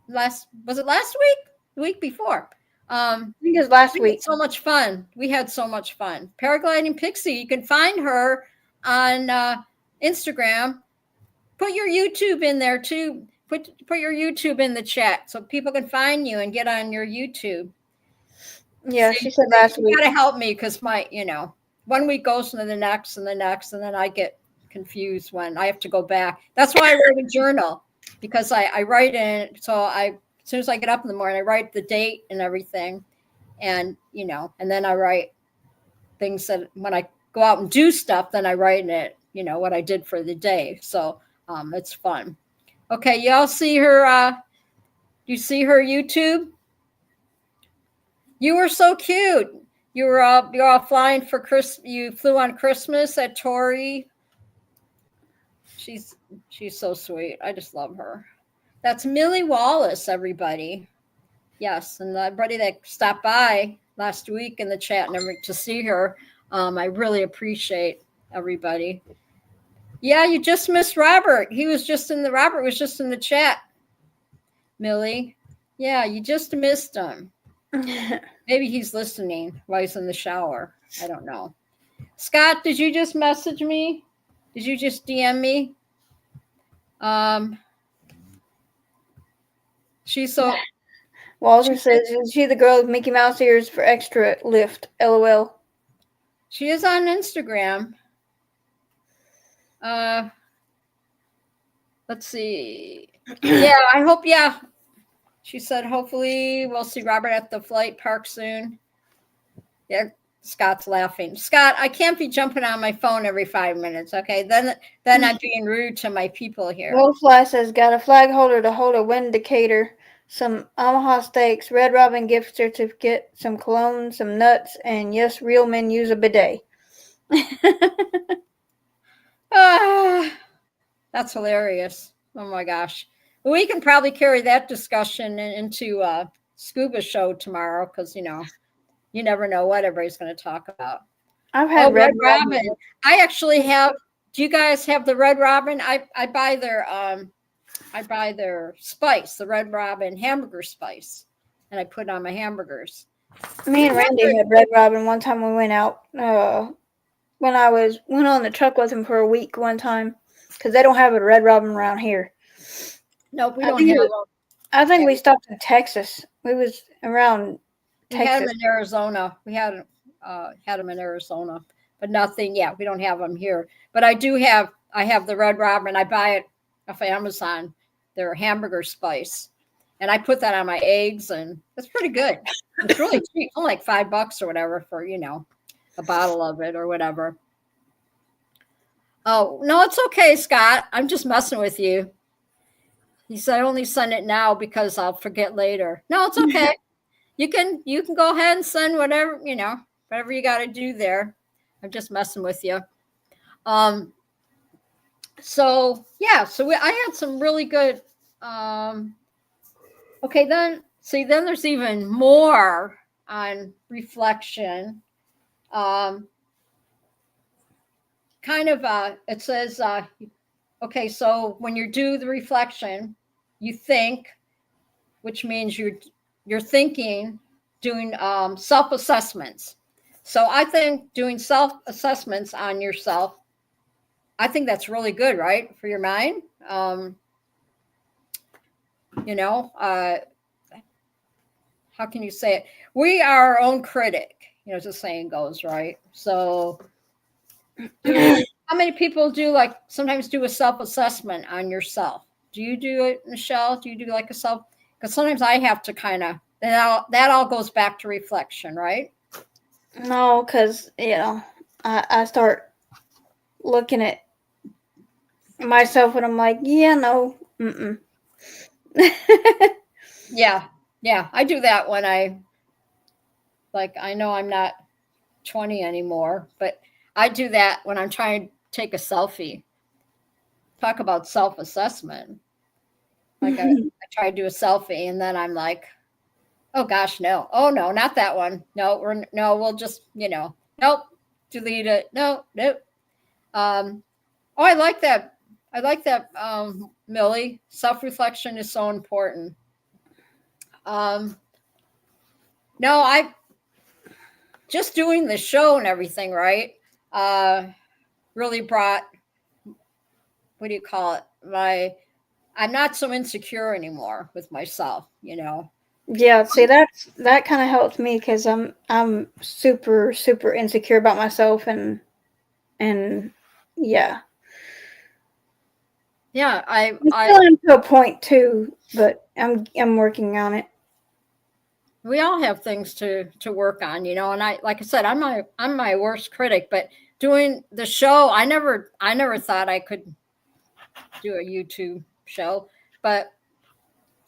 Was it last week? The week before. I think it was last week. So much fun. We had so much fun. Paragliding Pixie. You can find her on Instagram. Put your YouTube in there too. Put your YouTube in the chat so people can find you and get on your YouTube. Yeah, she said last week. You gotta help me because my, 1 week goes into the next and the next, and then I get confused when I have to go back. That's why I wrote a journal, because I write in it. So as soon as I get up in the morning, I write the date and everything, and and then I write things that when I go out and do stuff, then I write in it, what I did for the day. So it's fun. Okay, y'all see her? You see her YouTube? You were so cute. You're all flying for Christmas. You flew on Christmas at Tori. She's so sweet. I just love her. That's Millie Wallace, everybody. Yes, and everybody that stopped by last week in the chat and to see her, I really appreciate everybody. Yeah, you just missed Robert. Robert was just in the chat. Millie. Yeah, you just missed him. Maybe he's listening while he's in the shower. I don't know. Scott, did you just message me? Did you just DM me? She's so. Walter says, is she the girl with Mickey Mouse ears for extra lift? LOL. She is on Instagram. Let's see. Yeah, I hope. Yeah. She said, hopefully we'll see Robert at the flight park soon. Yeah, Scott's laughing. Scott, I can't be jumping on my phone every 5 minutes, okay? Then I'm being rude to my people here. Wolfly says, got a flag holder to hold a wind indicator, some Omaha steaks, Red Robin gift certificate, some cologne, some nuts, and yes, real men use a bidet. That's hilarious. Oh my gosh. We can probably carry that discussion into Scuba Show tomorrow because, you never know what everybody's going to talk about. I've had Red Robin. I actually have. Do you guys have the Red Robin? I buy their spice, the Red Robin hamburger spice, and I put on my hamburgers. Me and Randy had Red Robin one time we went out. When I went on the truck with him for a week one time, because they don't have a Red Robin around here. No, we don't have them. I think we stopped in Texas. We was around Texas. We had them in Arizona. We had them in Arizona, but nothing. Yeah, we don't have them here. But I have the Red Robin. I buy it off Amazon. Their hamburger spice, and I put that on my eggs, and it's pretty good. It's really cheap, only like $5 or whatever for a bottle of it or whatever. Oh no, it's okay, Scott. I'm just messing with you. He said, I only send it now because I'll forget later. No, it's okay. You can go ahead and send whatever, whatever you got to do there. I'm just messing with you. So I had some really good, okay, then there's even more on reflection. It says, okay, so when you do the reflection, you think, which means you're thinking, doing self-assessments. So I think doing self-assessments on yourself, I think that's really good, right, for your mind. How can you say it? We are our own critic, as the saying goes, right? So how many people sometimes do a self-assessment on yourself? Do you do it, Michelle? Do you do like a self? Because sometimes I have to kind of, that all goes back to reflection, right? No, because, I start looking at myself and I'm like, yeah, no, mm-mm. Yeah, I do that when I know I'm not 20 anymore, but I do that when I'm trying to take a selfie. Talk about self-assessment. Like I try to do a selfie and then I'm like, oh gosh, no. Oh no, not that one. No, we'll just, nope, delete it. No, nope. I like that. I like that, Millie. Self-reflection is so important. No, I just doing the show and everything, right? Really brought, what do you call it? I'm not so insecure anymore with myself, Yeah, see, that kind of helped me because I'm super super insecure about myself and yeah. Yeah, I'm still into a point too, but I'm working on it. We all have things to work on, and like I said, I'm my worst critic, but doing the show, I never thought I could do a YouTube show, but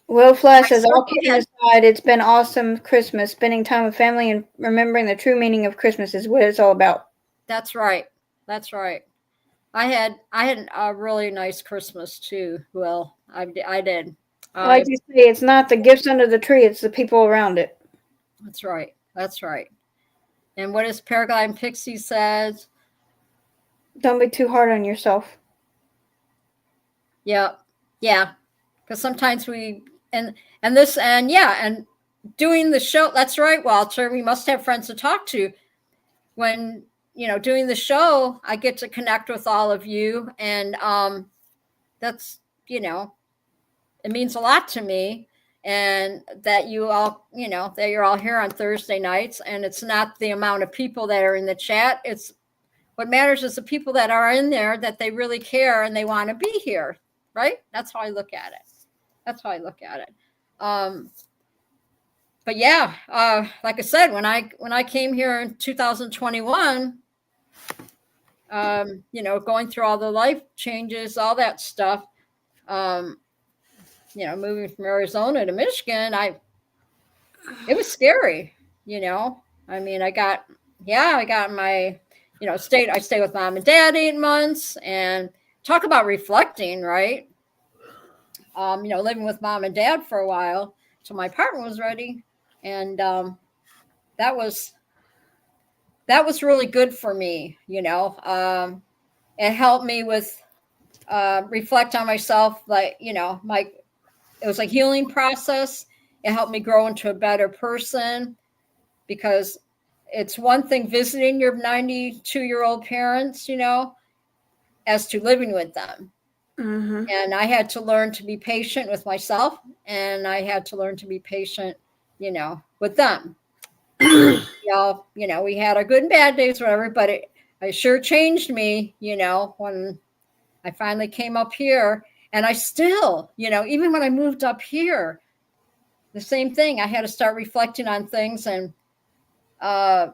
Will Flash says, all kidding aside, it's been awesome Christmas. Spending time with family and remembering the true meaning of Christmas is what it's all about. That's right. That's right. I had a really nice Christmas too. Will, I did. Like you say, it's not the gifts under the tree; it's the people around it. That's right. That's right. And what does Paraglide Pixie says? Don't be too hard on yourself. Yeah. Because sometimes we and doing the show. That's right, Walter. We must have friends to talk to. When doing the show, I get to connect with all of you, and that's it means a lot to me. And that you all, that you're all here on Thursday nights, and it's not the amount of people that are in the chat. It's what matters is the people that are in there, that they really care and they want to be here, right? That's how I look at it. But yeah, like I said, when I came here in 2021, going through all the life changes, all that stuff, moving from Arizona to Michigan, it was scary, I mean, I got my, I stayed with mom and dad 8 months, and talk about reflecting, right? Living with mom and dad for a while till my partner was ready. And that was really good for me, it helped me with reflect on myself, it was a healing process. It helped me grow into a better person, because it's one thing visiting your 92-year-old parents, as to living with them. Mm-hmm. And I had to learn to be patient with myself, and I had to learn to be patient, with them. We had our good and bad days, whatever, but it sure changed me, when I finally came up here. And I still, even when I moved up here, the same thing. I had to start reflecting on things, and I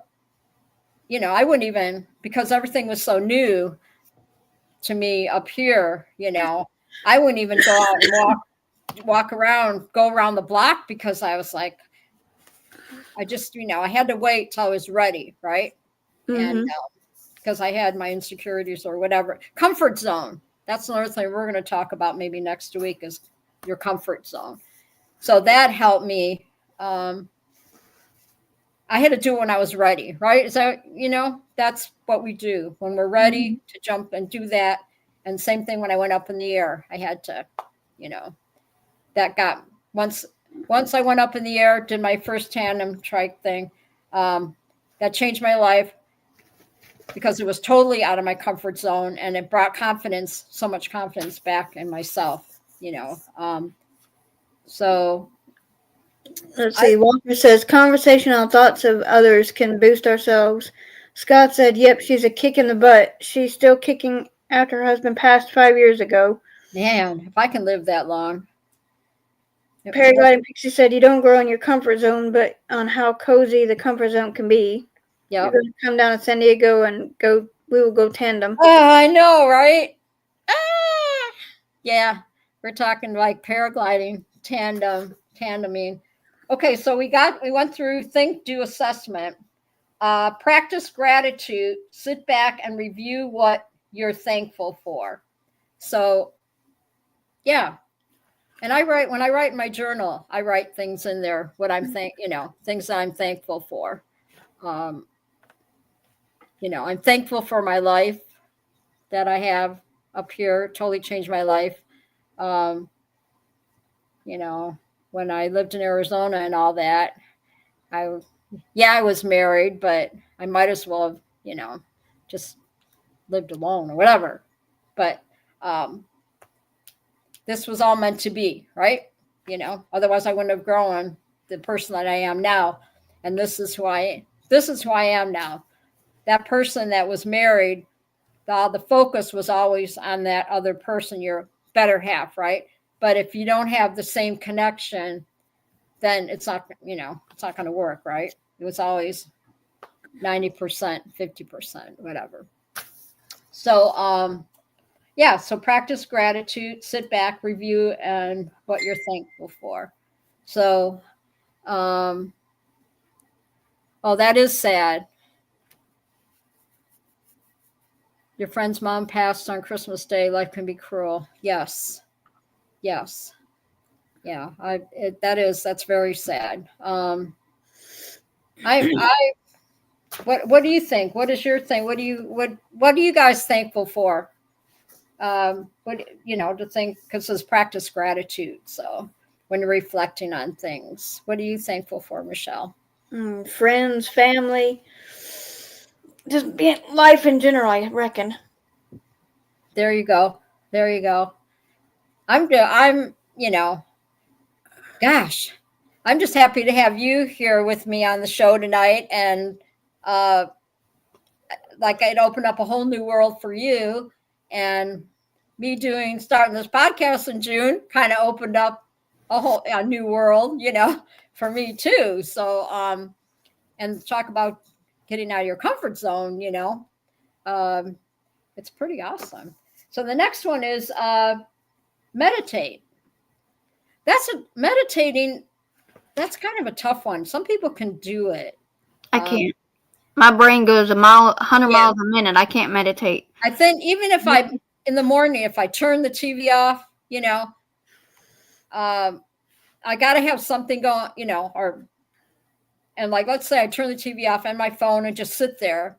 wouldn't even, because everything was so new to me up here, I wouldn't even go out and walk walk around, go around the block because I was like, I just, I had to wait till I was ready, right? And because I had my insecurities or whatever. Comfort zone. That's another thing we're going to talk about maybe next week is your comfort zone. So that helped me. I had to do it when I was ready, right? Is that, that's what we do when we're ready to jump and do that. And same thing when I went up in the air, I had to, that got, once I went up in the air, did my first tandem trike thing, that changed my life because it was totally out of my comfort zone and it brought confidence, so much confidence back in myself, so let's see. Walker says conversational thoughts of others can boost ourselves. Scott said, "Yep, she's a kick in the butt. She's still kicking after her husband passed 5 years ago." Man, if I can live that long. Paragliding Pixie said, "You don't grow in your comfort zone, but on how cozy the comfort zone can be." Yeah, you're going to come down to San Diego and go. We will go tandem. Oh, I know, right? Yeah, we're talking like paragliding, tandeming. Okay, so we went through think, do, assessment. Practice gratitude, sit back and review what you're thankful for. So, yeah. And when I write in my journal, I write things in there, what I'm things that I'm thankful for. I'm thankful for my life that I have up here, totally changed my life. When I lived in Arizona and all that, I was married, but I might as well have, just lived alone or whatever. But this was all meant to be, right? Otherwise I wouldn't have grown the person that I am now. And this is who I am now. That person that was married, the focus was always on that other person, your better half, right? But if you don't have the same connection, then it's not going to work, right? It was always 90%, 50%, whatever. So, so practice gratitude, sit back, review, and what you're thankful for. So, that is sad. Your friend's mom passed on Christmas Day. Life can be cruel. Yes. Yeah, that's very sad. What do you think? What is your thing? What are you guys thankful for? To think, because it's practice gratitude. So when you're reflecting on things, what are you thankful for, Michelle? Friends, family, just being life in general, I reckon. There you go. I'm gosh, I'm just happy to have you here with me on the show tonight. And like it opened up a whole new world for you. And me starting this podcast in June kind of opened up a new world, for me too. So, and talk about getting out of your comfort zone, it's pretty awesome. So the next one is meditate. Meditating. That's kind of a tough one. Some people can do it. I can't. My brain goes 100 miles a minute. I can't meditate. I think even if in the morning, if I turn the TV off, I got to have something going, and like, let's say I turn the TV off and my phone and just sit there.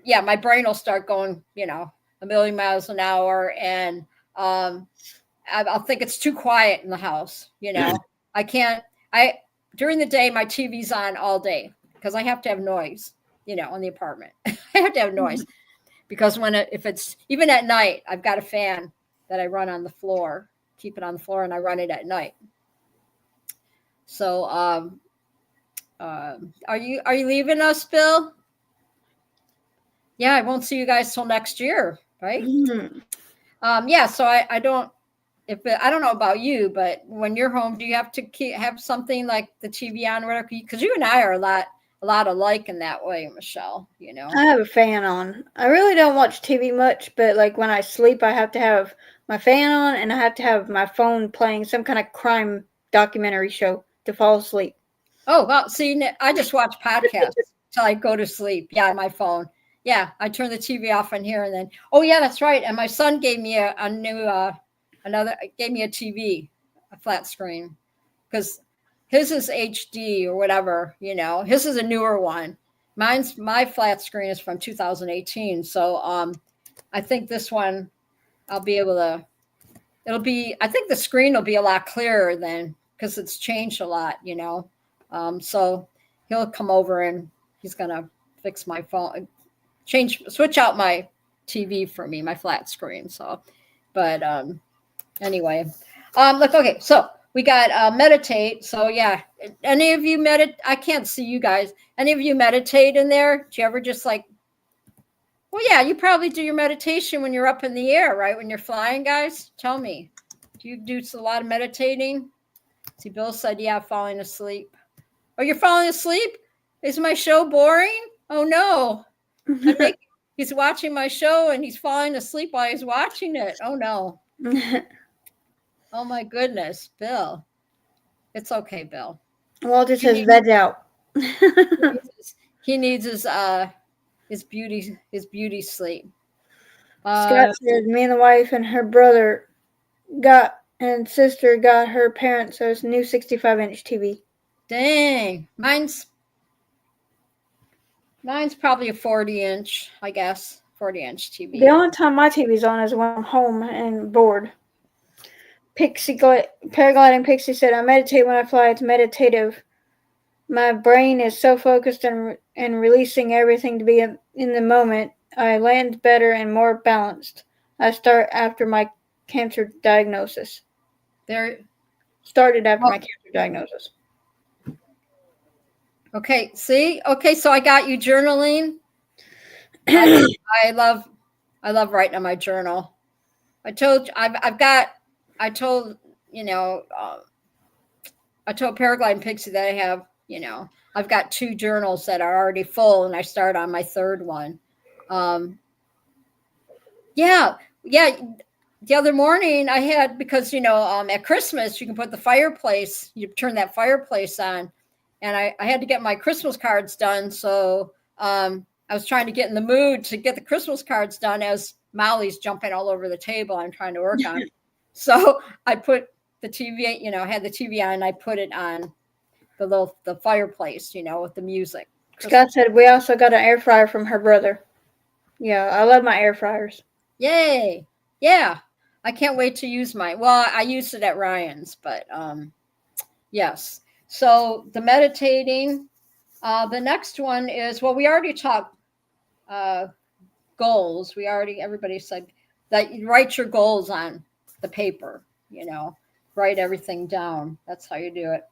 Yeah, my brain will start going, a million miles an hour. And I'll think it's too quiet in the house. During the day, my TV's on all day because I have to have noise, in the apartment. I have to have noise because if it's even at night, I've got a fan that I run on the floor, keep it on the floor, and I run it at night. So, are you leaving us, Bill? Yeah, I won't see you guys till next year, right? Mm-hmm. So I don't. I don't know about you, but when you're home, do you have to have something like the TV on or whatever? Because you and I are a lot alike in that way, Michelle. I have a fan on. I really don't watch TV much, but like when I sleep, I have to have my fan on, and I have to have my phone playing some kind of crime documentary show to fall asleep. Oh, well, see, I just watch podcasts till I go to sleep. Yeah, on my phone. Yeah, I turn the TV off on here and then, oh, yeah, that's right. And my son gave me a new, gave me a TV, a flat screen, because his is HD or whatever, his is a newer one. My flat screen is from 2018. So I think this one I'll be able to, I think the screen will be a lot clearer then because it's changed a lot, so he'll come over and he's going to fix my phone, switch out my TV for me, my flat screen. So, but anyway, look, okay. So we got meditate. So yeah, any of you I can't see you guys. Any of you meditate in there? Do you ever just like, well, yeah, you probably do your meditation when you're up in the air, right? When you're flying, guys, tell me, do you do a lot of meditating? See, Bill said, yeah, falling asleep. Oh, you're falling asleep? Is my show boring? Oh, no. He's watching my show and he's falling asleep while he's watching it. Oh, no. Oh, my goodness, Bill. It's okay, Bill. Walter says veg out. He needs his beauty sleep. Scott says me and the wife and her brother and sister got her parents a new 65-inch TV. Dang, mine's probably a 40-inch, I guess, 40-inch TV. The only time my TV's on is when I'm home and bored. Paragliding Pixie said, I meditate when I fly. It's meditative. My brain is so focused and releasing everything to be in the moment. I land better and more balanced. I start after my cancer diagnosis. Started after my cancer diagnosis. Okay, see? Okay, so I got you journaling. I love writing on my journal. I told Paragliding Pixie that I have, I've got 2 journals that are already full and I start on my 3rd one. Yeah. The other morning I had, because, at Christmas you can put the fireplace, you turn that fireplace on, and I had to get my Christmas cards done. So I was trying to get in the mood to get the Christmas cards done as Molly's jumping all over the table I'm trying to work on. So I put the TV, I had the TV on and I put it on the fireplace, with the music. Scott said we also got an air fryer from her brother. Yeah, I love my air fryers. Yay. Yeah. I can't wait to use mine. Well, I used it at Ryan's, but yes. So the meditating, the next one is, well, we already talked goals. Everybody said that you write your goals on the paper, write everything down. That's how you do it.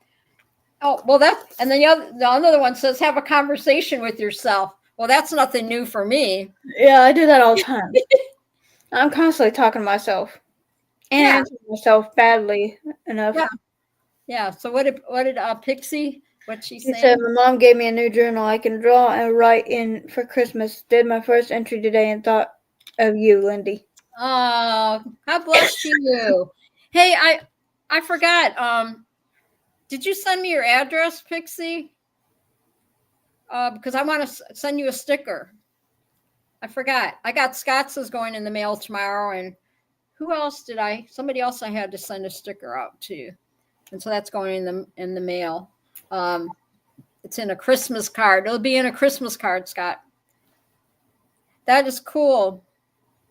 Oh, well, and then the other one says, have a conversation with yourself. Well, that's nothing new for me. Yeah, I do that all the time. I'm constantly talking to myself and answering myself badly enough. Yeah. So what did Pixie? What she said? My mom gave me a new journal I can draw and write in for Christmas. Did my first entry today and thought of you, Lindy. Oh, God bless you. Hey, I forgot. Did you send me your address, Pixie? Because I want to send you a sticker. I forgot. I got Scott's is going in the mail tomorrow, and who else somebody else I had to send a sticker out to. And so that's going in the mail. It's in a Christmas card. It'll be in a Christmas card, Scott. That is cool.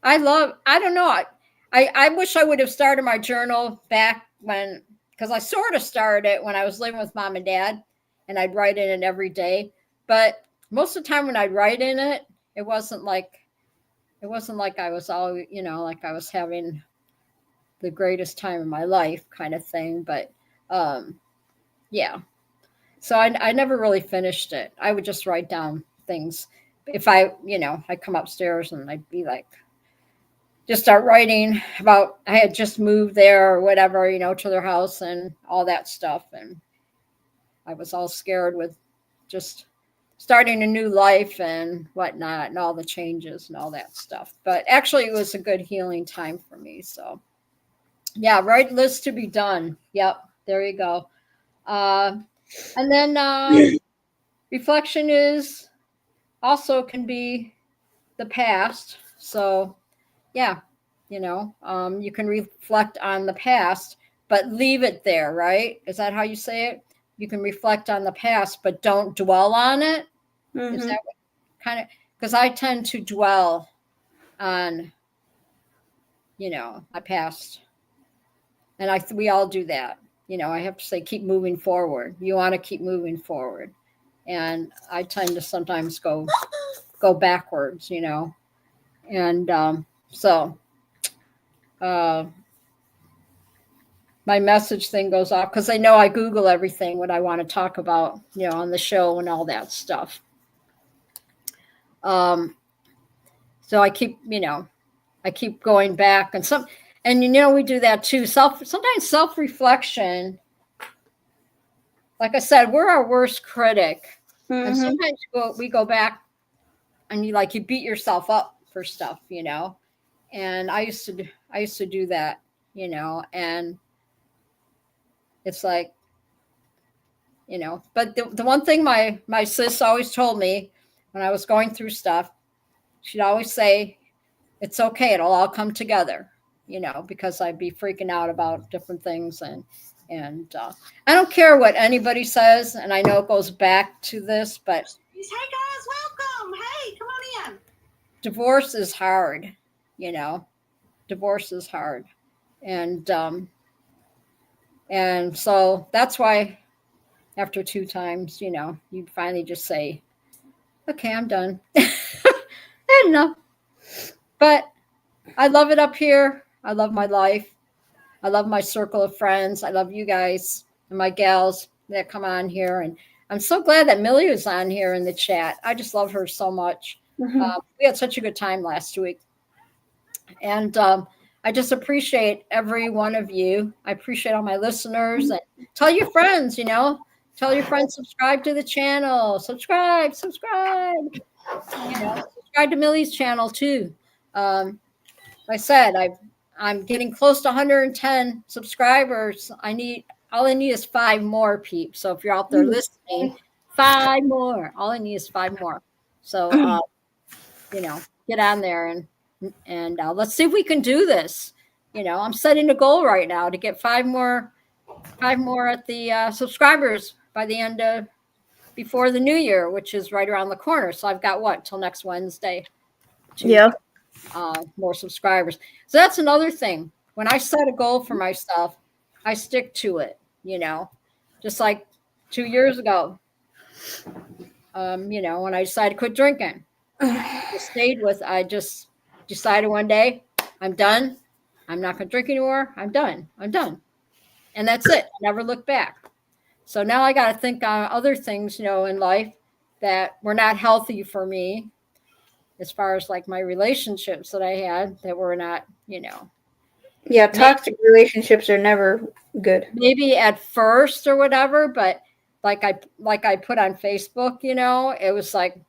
I don't know. I wish I would have started my journal back because I sort of started it when I was living with Mom and Dad, and I'd write in it every day. But most of the time when I'd write in it, it wasn't like I was all, like I was having the greatest time of my life kind of thing. But yeah. So I never really finished it. I would just write down things. If I'd come upstairs and I'd be like, just start writing about, I had just moved there or whatever, to their house and all that stuff. And I was all scared with just starting a new life and whatnot and all the changes and all that stuff. But actually it was a good healing time for me. So Yeah, write list to be done. Yep, there you go. And then reflection is also can be the past. So yeah, you can reflect on the past, but leave it there, right? Is that how you say it? You can reflect on the past, but don't dwell on it. Is Mm-hmm. that what kind of, because I tend to dwell on, my past. And we all do that. I have to say, keep moving forward. You want to keep moving forward. And I tend to sometimes go backwards, And so uh, my message thing goes off because I know I Google everything what I want to talk about, on the show and all that stuff. Um, so I keep going back and we do that too. Sometimes self-reflection, like I said, we're our worst critic. And Mm-hmm. sometimes we go back and you beat yourself up for stuff, And I used to do that, and it's like, but the one thing my sis always told me when I was going through stuff, she'd always say, it's okay, it'll all come together, because I'd be freaking out about different things, and I don't care what anybody says, and I know it goes back to this, but hey guys, welcome. Hey, come on in. divorce is hard, divorce is hard, and so that's why after 2 times, you finally just say, okay, I'm done. I don't know. But I love it up here. I love my life. I love my circle of friends. I love you guys and my gals that come on here. And I'm so glad that Millie was on here in the chat. I just love her so much. Mm-hmm. We had such a good time last week. And I just appreciate every one of you. I appreciate all my listeners. And tell your friends, tell your friends, subscribe to the channel. Subscribe. Subscribe to Millie's channel too. Like I said, I'm getting close to 110 subscribers. All I need is 5 more, peeps. So if you're out there listening, 5 more. All I need is 5 more. So get on there and let's see if we can do this. I'm setting a goal right now to get 5 more at the subscribers by the end of before the new year, which is right around the corner. So I've got what till next Wednesday to Yeah. more subscribers. So that's another thing. When I set a goal for myself, I stick to it. Just like 2 years ago, when I decided to quit drinking, I just decided one day, I'm done. I'm not going to drink anymore. I'm done. And that's it. Never look back. So now I got to think on other things, in life that were not healthy for me, as far as like my relationships that I had that were not, Yeah, toxic relationships are never good. maybe at first or whatever, but like I put on Facebook, it was like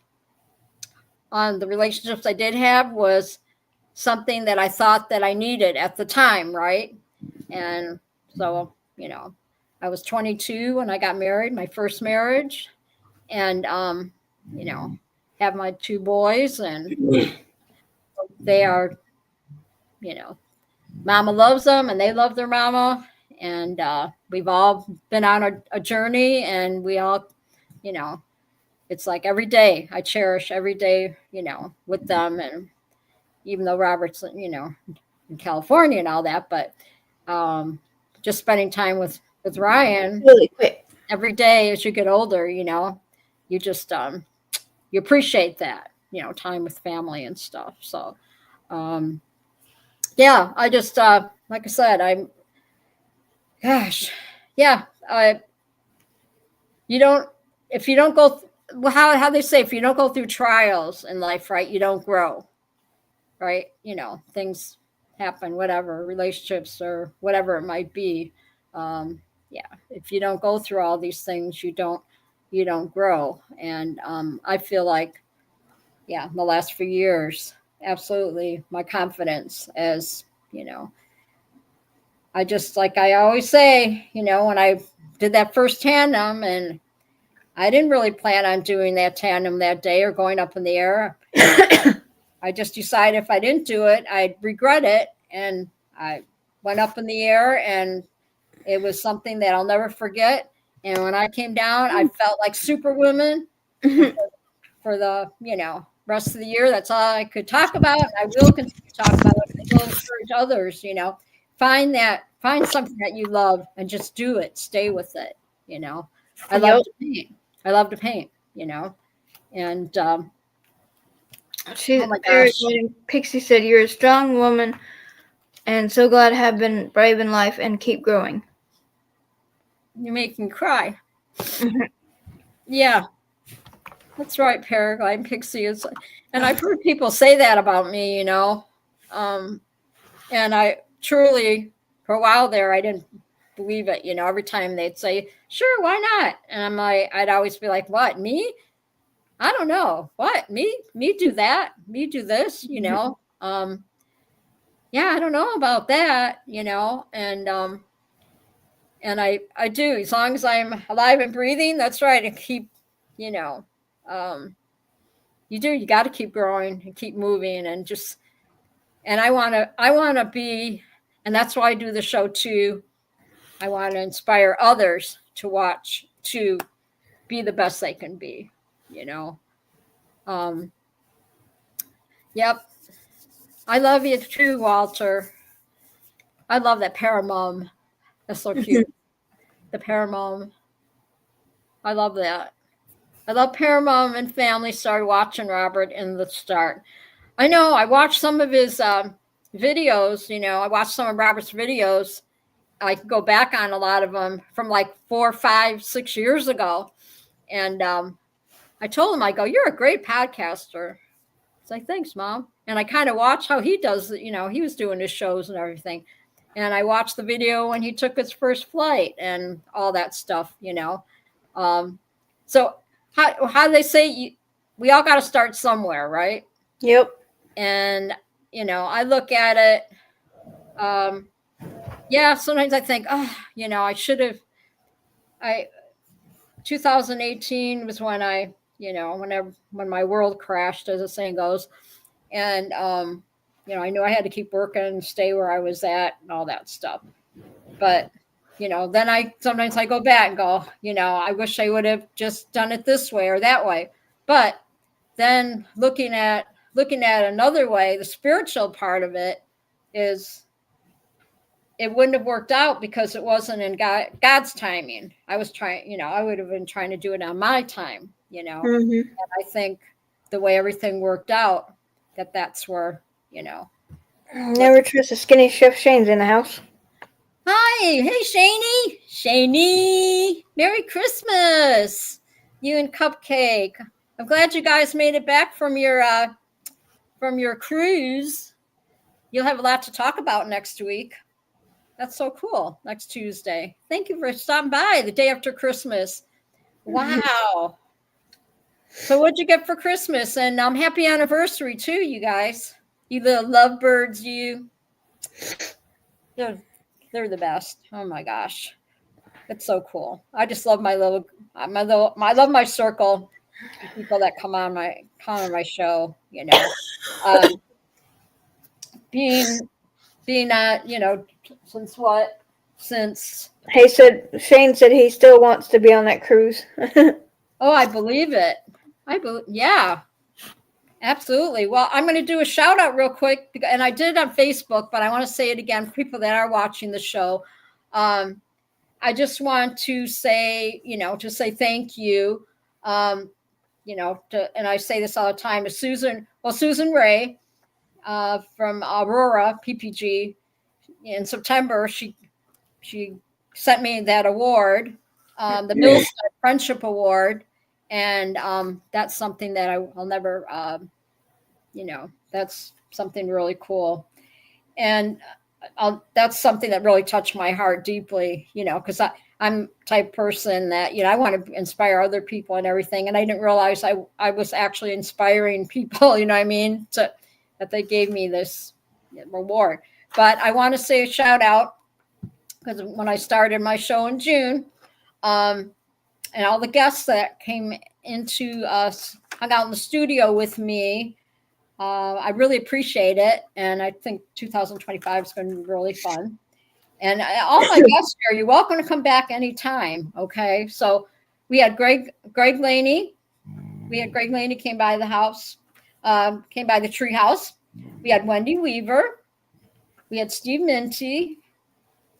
on the relationships I did have was something that I thought that I needed at the time, right? And so, I was 22 when I got married, my first marriage, and have my 2 boys, and they are, mama loves them and they love their mama, and we've all been on a journey, and we all, it's like every day I cherish every day, with them, and even though Robert's, in California and all that, but just spending time with Ryan Really quick. every day as you get older, you just you appreciate that, time with family and stuff. So yeah, I just like I said, gosh, yeah, you don't if you don't go well, how they say, if you don't go through trials in life, right, you don't grow, right? Things happen, whatever, relationships or whatever it might be. Yeah, if you don't go through all these things, you don't grow. And I feel like, yeah, in the last few years, absolutely, my confidence as I just, like I always say, you know, when I did that first tandem, and I didn't really plan on doing that tandem that day or going up in the air. I just decided if I didn't do it, I'd regret it. And I went up in the air, and it was something that I'll never forget. And when I came down, I felt like Superwoman. For the, you know, rest of the year, that's all I could talk about. And I will continue to talk about it. I will encourage others, you know, find something that you love and just do it. Stay with it. You know, I love to paint. I love to paint, you know, and oh my gosh. Pixie said, "You're a strong woman and so glad to have been brave in life and keep growing." You make me cry. Yeah. That's right, Paraglide Pixie is, and I've heard people say that about me, you know, and I truly, for a while there, I didn't believe it. You know, every time they'd say, "Sure, why not?" And I'm like, I'd always be like, "What, me? I don't know. What, me do that? Me do this? You know? Yeah, I don't know about that. You know?" And I do, as long as I'm alive and breathing. That's right, and keep, you know. You got to keep growing and keep moving, and just, and I want to be, and that's why I do the show too. I want to inspire others to watch, to be the best they can be, you know. Yep. I love you too, Walter. I love that paramom. That's so cute. The paramom. I love that. I love paramom and family started watching Robert in the start. I know I watched some of his videos, you know, I watched some of Robert's videos. I can go back on a lot of them from like 4, 5, 6 years ago. And I told him, I go, "You're a great podcaster." He's like, "Thanks, Mom." And I kind of watch how he does it. You know, he was doing his shows and everything. And I watched the video when he took his first flight and all that stuff, you know. So how do they say, we all got to start somewhere, right? Yep. And, you know, I look at it. Yeah, sometimes I think, oh, you know, I should have. 2018 was when I, you know, when my world crashed, as the saying goes, and you know, I knew I had to keep working and stay where I was at and all that stuff. But, you know, then sometimes I go back and go, you know, I wish I would have just done it this way or that way. But then looking at another way, the spiritual part of it is, it wouldn't have worked out because it wasn't in God's timing. I was trying, you know, I would have been trying to do it on my time, you know. And I think the way everything worked out, that's where, you know. Never trust a skinny chef. Shane's in the house. Hi, hey Shaney, Merry Christmas, you and Cupcake. I'm glad you guys made it back from your cruise. You'll have a lot to talk about next week. That's so cool. Next Tuesday. Thank you for stopping by the day after Christmas. Wow. So what'd you get for Christmas? And happy anniversary too, you guys. You little lovebirds, you. They're the best. Oh my gosh. It's so cool. I just love I love my circle. People that come on my show, you know. Being you know, since Shane said he still wants to be on that cruise. Oh, I believe it. Yeah, absolutely. Well, I'm going to do a shout out real quick, and I did it on Facebook, but I want to say it again for people that are watching the show. I just want to say, you know, thank you. You know, and I say this all the time, to Susan Ray from Aurora PPG. In September, she sent me that award, the Millside Friendship Award, and that's something that I'll never, you know, that's something really cool, and that's something that really touched my heart deeply, you know, because I'm the type person that, you know, I want to inspire other people and everything, and I didn't realize I was actually inspiring people, you know what I mean, that they gave me this reward. But I want to say a shout out because when I started my show in June, and all the guests that came into us hung out in the studio with me. I really appreciate it, and I think 2025 is going to be really fun. And all my guests here, you're welcome to come back anytime. Okay, so we had Greg Laney. We had Greg Laney came by the house, came by the Treehouse. We had Wendy Weaver. We had Steve Minty,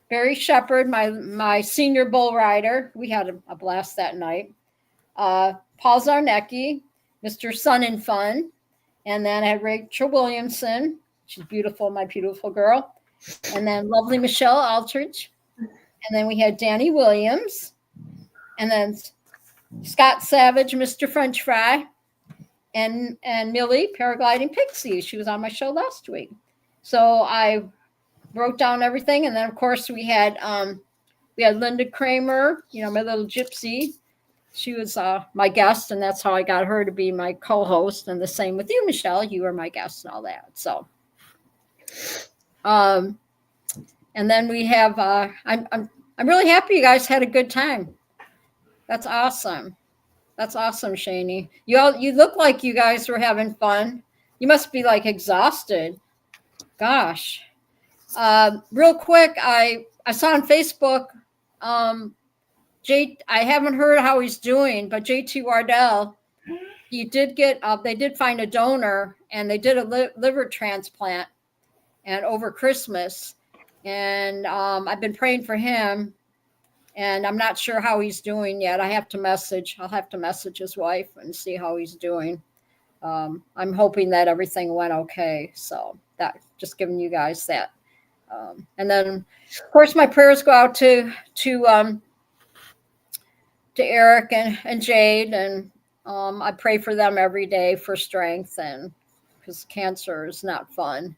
Barry Shepard, my senior bull rider. We had a blast that night. Paul Zarnecki, Mr. Sun and Fun. And then I had Rachel Williamson. She's beautiful, my beautiful girl. And then lovely Michelle Aldridge. And then we had Danny Williams. And then Scott Savage, Mr. French Fry. And Millie, Paragliding Pixie. She was on my show last week. So I wrote down everything. And then, of course, we had Linda Kramer, my little gypsy. She was my guest, and that's how I got her to be my co-host. And the same with you, Michelle. You were my guest and all that. So, and then we have. I'm really happy you guys had a good time. That's awesome. That's awesome, Shani. You look like you guys were having fun. You must be like exhausted. Gosh. Real quick, I saw on Facebook. I haven't heard how he's doing, but JT Wardell, he did get. They did find a donor, and they did a liver transplant, and over Christmas, and I've been praying for him, and I'm not sure how he's doing yet. I'll have to message his wife and see how he's doing. I'm hoping that everything went okay. So that just giving you guys that, and then of course my prayers go out to Eric and Jade, and I pray for them every day for strength, and because cancer is not fun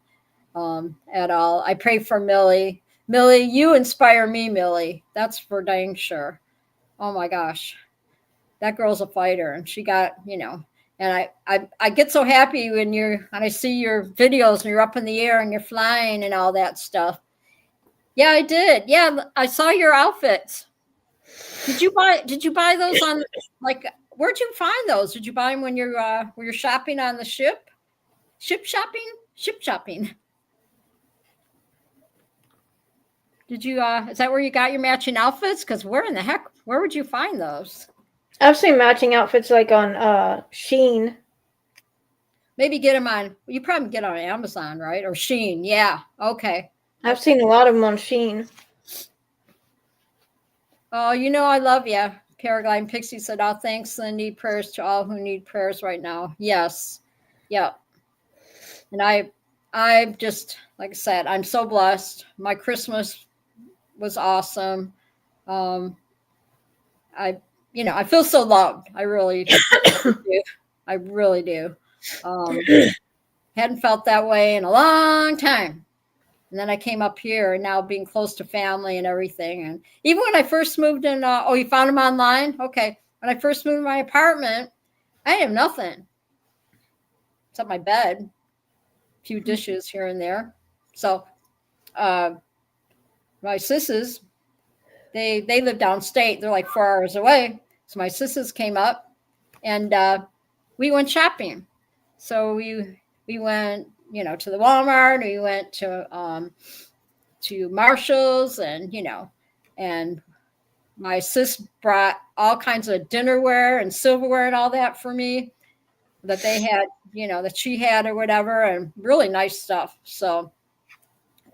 at all. I pray for Millie. Millie, you inspire me, Millie. That's for dang sure. Oh my gosh, that girl's a fighter, and she got, and I get so happy when I see your videos and you're up in the air and you're flying and all that stuff. Yeah, I did. Yeah, I saw your outfits. Did you buy those on, like, where'd you find those? Did you buy them when you're shopping on the ship? Ship shopping. Did you is that where you got your matching outfits? Because where would you find those? I've seen matching outfits like on Shein. Maybe get them on. You probably get on Amazon, right? Or Shein. Yeah. Okay. I've seen a lot of them on Shein. Oh, I love you. Paragliding Pixie said, "Oh, thanks, Lindy. Prayers to all who need prayers right now." Yes. Yeah. And I just, like I said, I'm so blessed. My Christmas was awesome. I feel so loved. I really do. I really do. Hadn't felt that way in a long time. And then I came up here, and now being close to family and everything. And even when I first moved in, you found them online? Okay. When I first moved to my apartment, I didn't have nothing except my bed, a few dishes here and there. So my sisters, they live downstate. They're like 4 hours away. So my sisters came up, and we went shopping. So we went, to the Walmart. We went to Marshall's, and my sis brought all kinds of dinnerware and silverware and all that for me that they had, that she had or whatever, and really nice stuff. So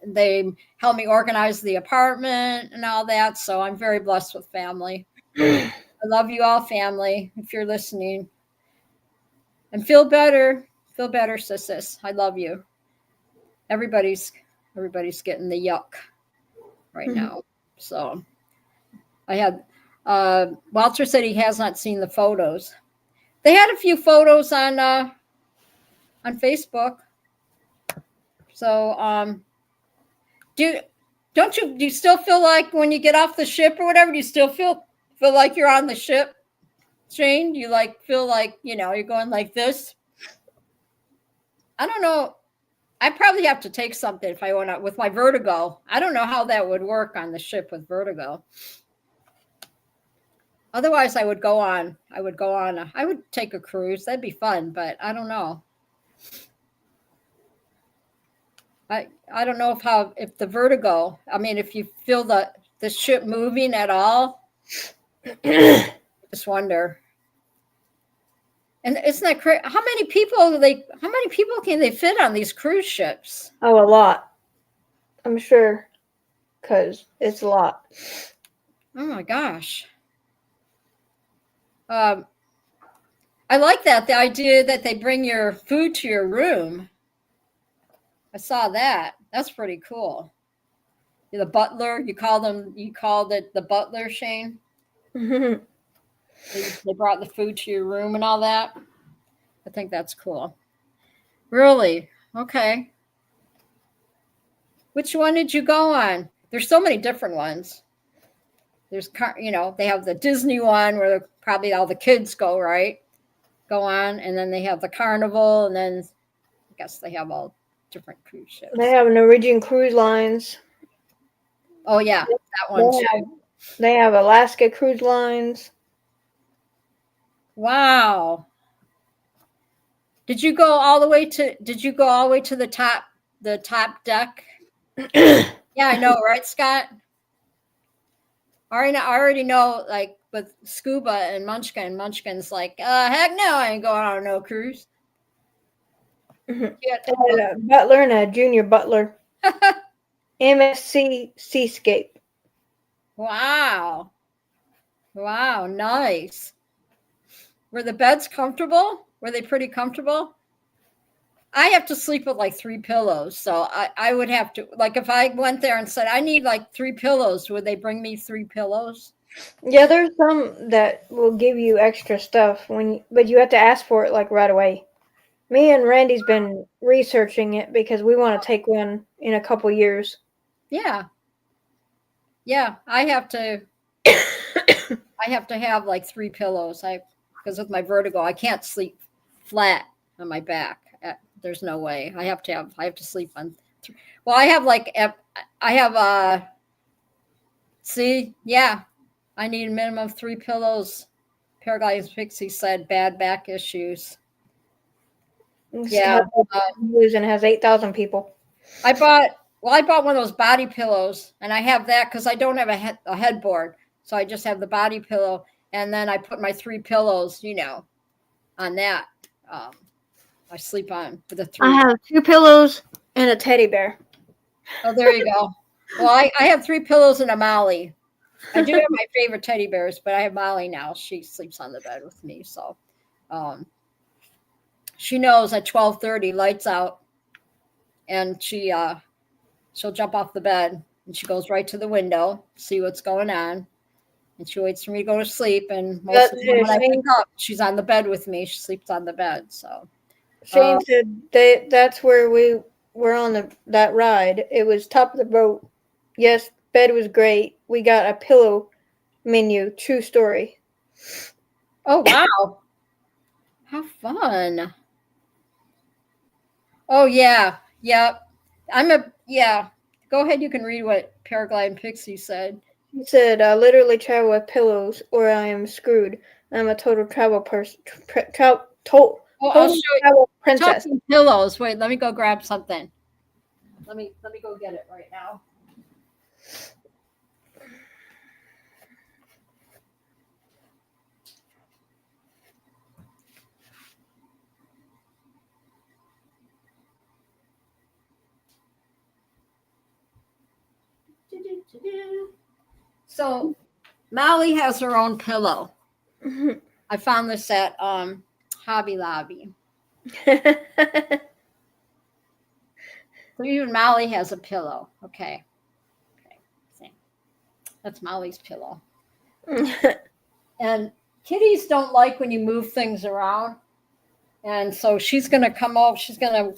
they helped me organize the apartment and all that. So I'm very blessed with family. I love you all, family, if you're listening. And feel better, sis. I love you. Everybody's getting the yuck right now. So I had Walter said he has not seen the photos. They had a few photos on Facebook. So do you still feel like when you get off the ship or whatever, do you still feel like you're on the ship, Shane? Do you feel like you're going like this? I don't know. I probably have to take something if I want to with my vertigo. I don't know how that would work on the ship with vertigo. Otherwise, I would go on. I would take a cruise. That'd be fun, but I don't know. I don't know if the vertigo. I mean, if you feel the ship moving at all, just wonder. And isn't that crazy? How many people can they fit on these cruise ships? Oh, a lot. I'm sure, because it's a lot. Oh my gosh. I like that, the idea that they bring your food to your room. I saw that. That's pretty cool. The butler, you called it the butler, Shane? They brought the food to your room and all that. I think that's cool. Really? Okay. Which one did you go on? There's so many different ones. There's, they have the Disney one where probably all the kids go, right? Go on. And then they have the Carnival. And then I guess they have all different cruise ships. They have Norwegian Cruise Lines. Oh, yeah. That one too. They have Alaska Cruise Lines. Wow. Did you go all the way to the top deck? Yeah, I know, right, Scott? I already know, like, with Scuba and Munchkin's like, heck no, I ain't going on no cruise. A butler and a junior butler. MSC Seascape. Wow. Wow, nice. Were the beds comfortable? Were they pretty comfortable? I have to sleep with like 3 pillows. So I would have to, like, if I went there and said, I need like 3 pillows, would they bring me 3 pillows? Yeah, there's some that will give you extra stuff but you have to ask for it like right away. Me and Randy's been researching it because we want to take one in a couple years. Yeah. Yeah, I have to have like 3 pillows. Because with my vertigo, I can't sleep flat on my back. There's no way. I have to sleep on 3. Well, see, yeah. I need a minimum of 3 pillows. Paragliding Pixie said bad back issues. Yeah. And has 8,000 people. I bought one of those body pillows, and I have that because I don't have a headboard. So I just have the body pillow, and then I put my 3 pillows, on that. I sleep on for the 3. I have 2 pillows and a teddy bear. Oh, there you go. Well, I have 3 pillows and a Molly. I do have my favorite teddy bears, but I have Molly now. She sleeps on the bed with me. So she knows at 12:30, lights out, and she'll jump off the bed, and she goes right to the window, see what's going on. And she waits for me to go to sleep. And most of the time when I wake up, she's on the bed with me. She sleeps on the bed. So Shane said that's where we were on that ride. It was top of the boat. Yes, bed was great. We got a pillow menu. True story. Oh, wow. How fun. Oh, yeah. Yep. Go ahead. You can read what Paraglide Pixie said. He said, I literally travel with pillows or I am screwed. I'm a total travel person. Total travel princess. Talking pillows. Wait, let me go grab something. Let me go get it right now. So Molly has her own pillow. I found this at Hobby Lobby. So even Molly has a pillow. Okay. See. That's Molly's pillow. And kitties don't like when you move things around. And so she's going to come over. She's been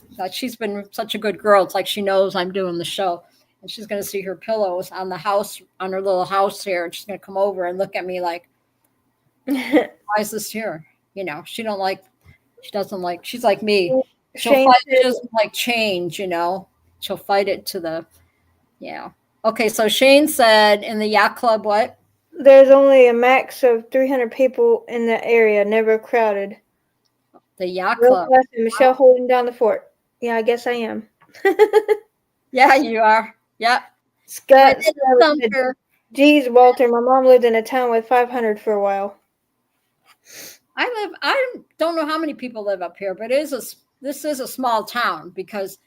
such a good girl. It's like she knows I'm doing the show. And she's going to see her pillows on her little house here. And she's going to come over and look at me like, why is this here? She's like me. She'll Shane fight. She said doesn't like change, you know. She'll fight it to the, yeah. Okay, so Shane said in the yacht club, what? there's only a max of 300 people in the area, never crowded. The yacht Real club. fast and Michelle holding down the fort. Yeah, I guess I am. Yeah, you are. Yeah. Scott I did said, thumper. geez, Walter, my mom lived in a town with 500 for a while. I don't know how many people live up here, but this is a small town because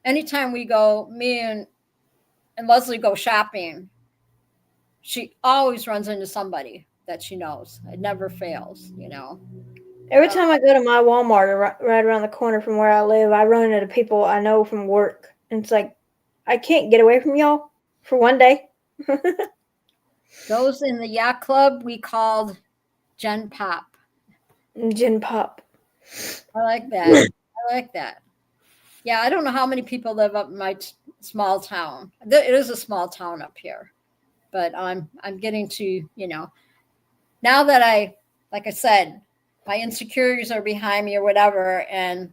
anytime we go, me and Leslie go shopping, she always runs into somebody that she knows. It never fails, you know. Every time I go to my Walmart right around the corner from where I live, I run into people I know from work. And it's like, I can't get away from y'all for one day. Those in the yacht club we called Gen Pop. Gin Pop. I like that. I like that. Yeah, I don't know how many people live up in my small town. It is a small town up here, but I'm getting to, you know, now that like I said, my insecurities are behind me or whatever, and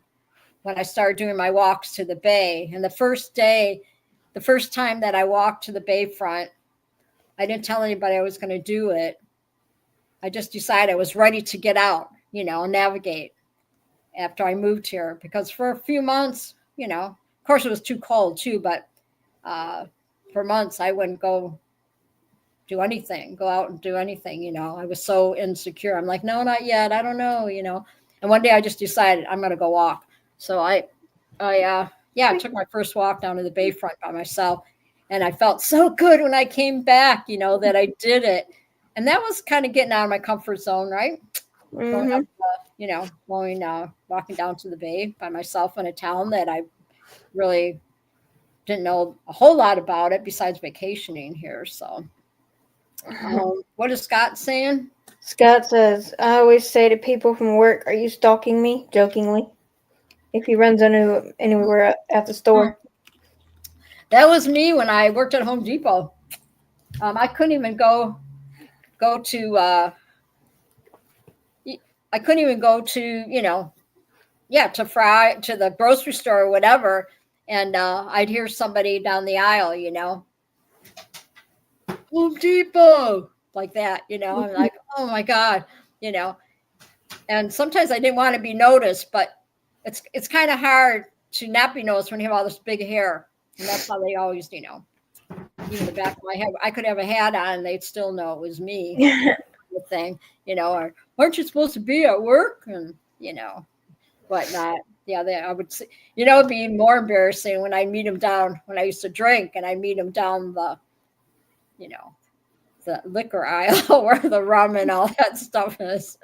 when I started doing my walks to the bay, and the first time that I walked to the bayfront, I didn't tell anybody I was going to do it. I just decided I was ready to get out, you know, and navigate after I moved here, because for a few months, you know, of course it was too cold too, but for months I wouldn't go out and do anything, you know. I was so insecure. I'm like, no, not yet. I don't know, you know. And one day I just decided I'm going to go walk. So I took my first walk down to the bayfront by myself, and I felt so good when I came back, you know, that I did it. And that was kind of getting out of my comfort zone, right? Going up, you know, walking down to the bay by myself in a town that I really didn't know a whole lot about it besides vacationing here. So, what is Scott saying? Scott says, I always say to people from work, are you stalking me? Jokingly. If he runs into anywhere at the store. That was me when I worked at Home Depot. I couldn't even go to I couldn't even go to, you know, to the grocery store or whatever, and I'd hear somebody down the aisle, you know, Home Depot, like that, you know. I'm like, oh my God, you know. And sometimes I didn't want to be noticed, but it's kind of hard to not be noticed when you have all this big hair. And that's how they always, you know, even the back of my head, I could have a hat on and they'd still know it was me. The thing, you know, or aren't you supposed to be at work, and you know, whatnot. Yeah, I would say, you know, it'd be more embarrassing when I meet them down when I used to drink, and I meet them down the, you know, the liquor aisle where the rum and all that stuff is.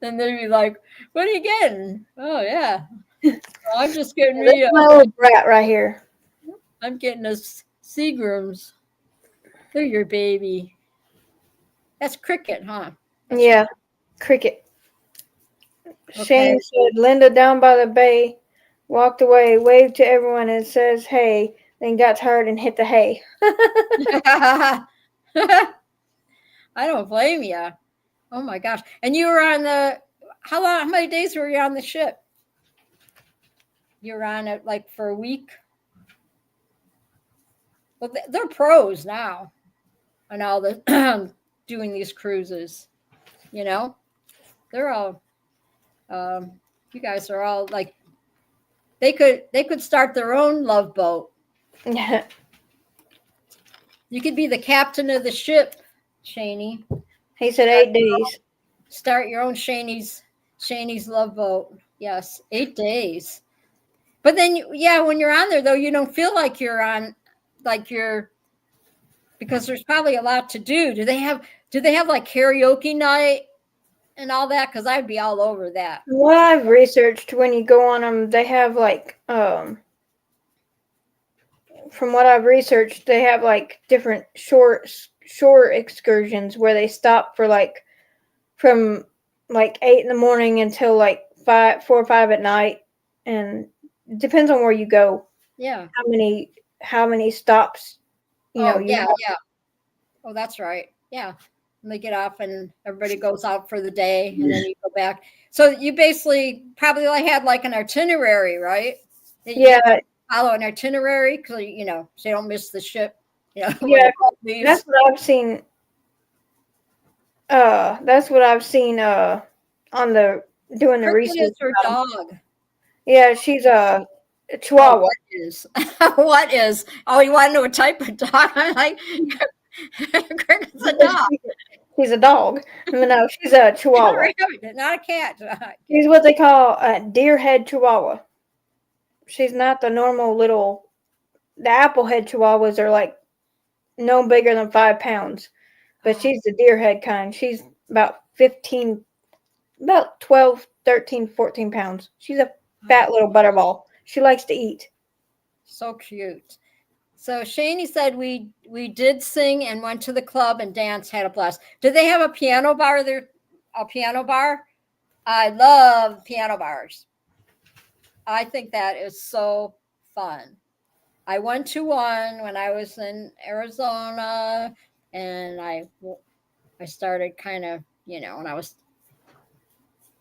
Then they'd be like, "What are you getting?" Oh yeah, well, I'm just getting me. My little brat right here. I'm getting us Seagrams. They're your baby. That's Cricket, huh? Yeah, Cricket. Okay. Shane said, Linda down by the bay walked away, waved to everyone, and says, hey, then got tired and hit the hay. I don't blame you. Oh my gosh. And you were on how many days were you on the ship? You were on it like for a week? Well, they're pros now and all the doing these cruises, you know. They're all you guys are all like, they could start their own love boat. You could be the captain of the ship, Shaney. He said 8 days. Start your own Shaney's love boat. Yes, 8 days. But then, when you're on there, though, you don't feel like you're on, like you're, because there's probably a lot to do. Do they have like karaoke night and all that? Because I'd be all over that. What I've researched, when you go on them, they have like, from what I've researched, they have like different shore excursions where they stop for like from like 8 in the morning until like 4 or 5 at night, and it depends on where you go. Yeah. How many stops? You know. Yeah. Oh, that's right. Yeah. and they get off and everybody goes out for the day and then you go back. So you basically probably had like an itinerary, right? That you Yeah, follow an itinerary because so you don't miss the ship. When yeah, the boat leaves. that's what I've seen. That's what I've seen. On the doing the Cricket research. is her dog. Yeah, she's a Oh, Chihuahua. what is? What is? Oh, you want to know what type of dog? I'm like, Cricket's a dog. She's a dog. No, she's a Chihuahua. Not a cat. She's what they call a deer head Chihuahua. She's not the normal little. The apple head Chihuahuas are like no bigger than 5 pounds, but she's the deer head kind. She's about 12, 13, 14 pounds. She's a fat little butterball. She likes to eat. So cute. So Shani said we did sing and went to the club and danced, had a blast. Did they have a piano bar there? A piano bar? I love piano bars. I think that is so fun. I went to one when I was in Arizona, and I started kind of, when I was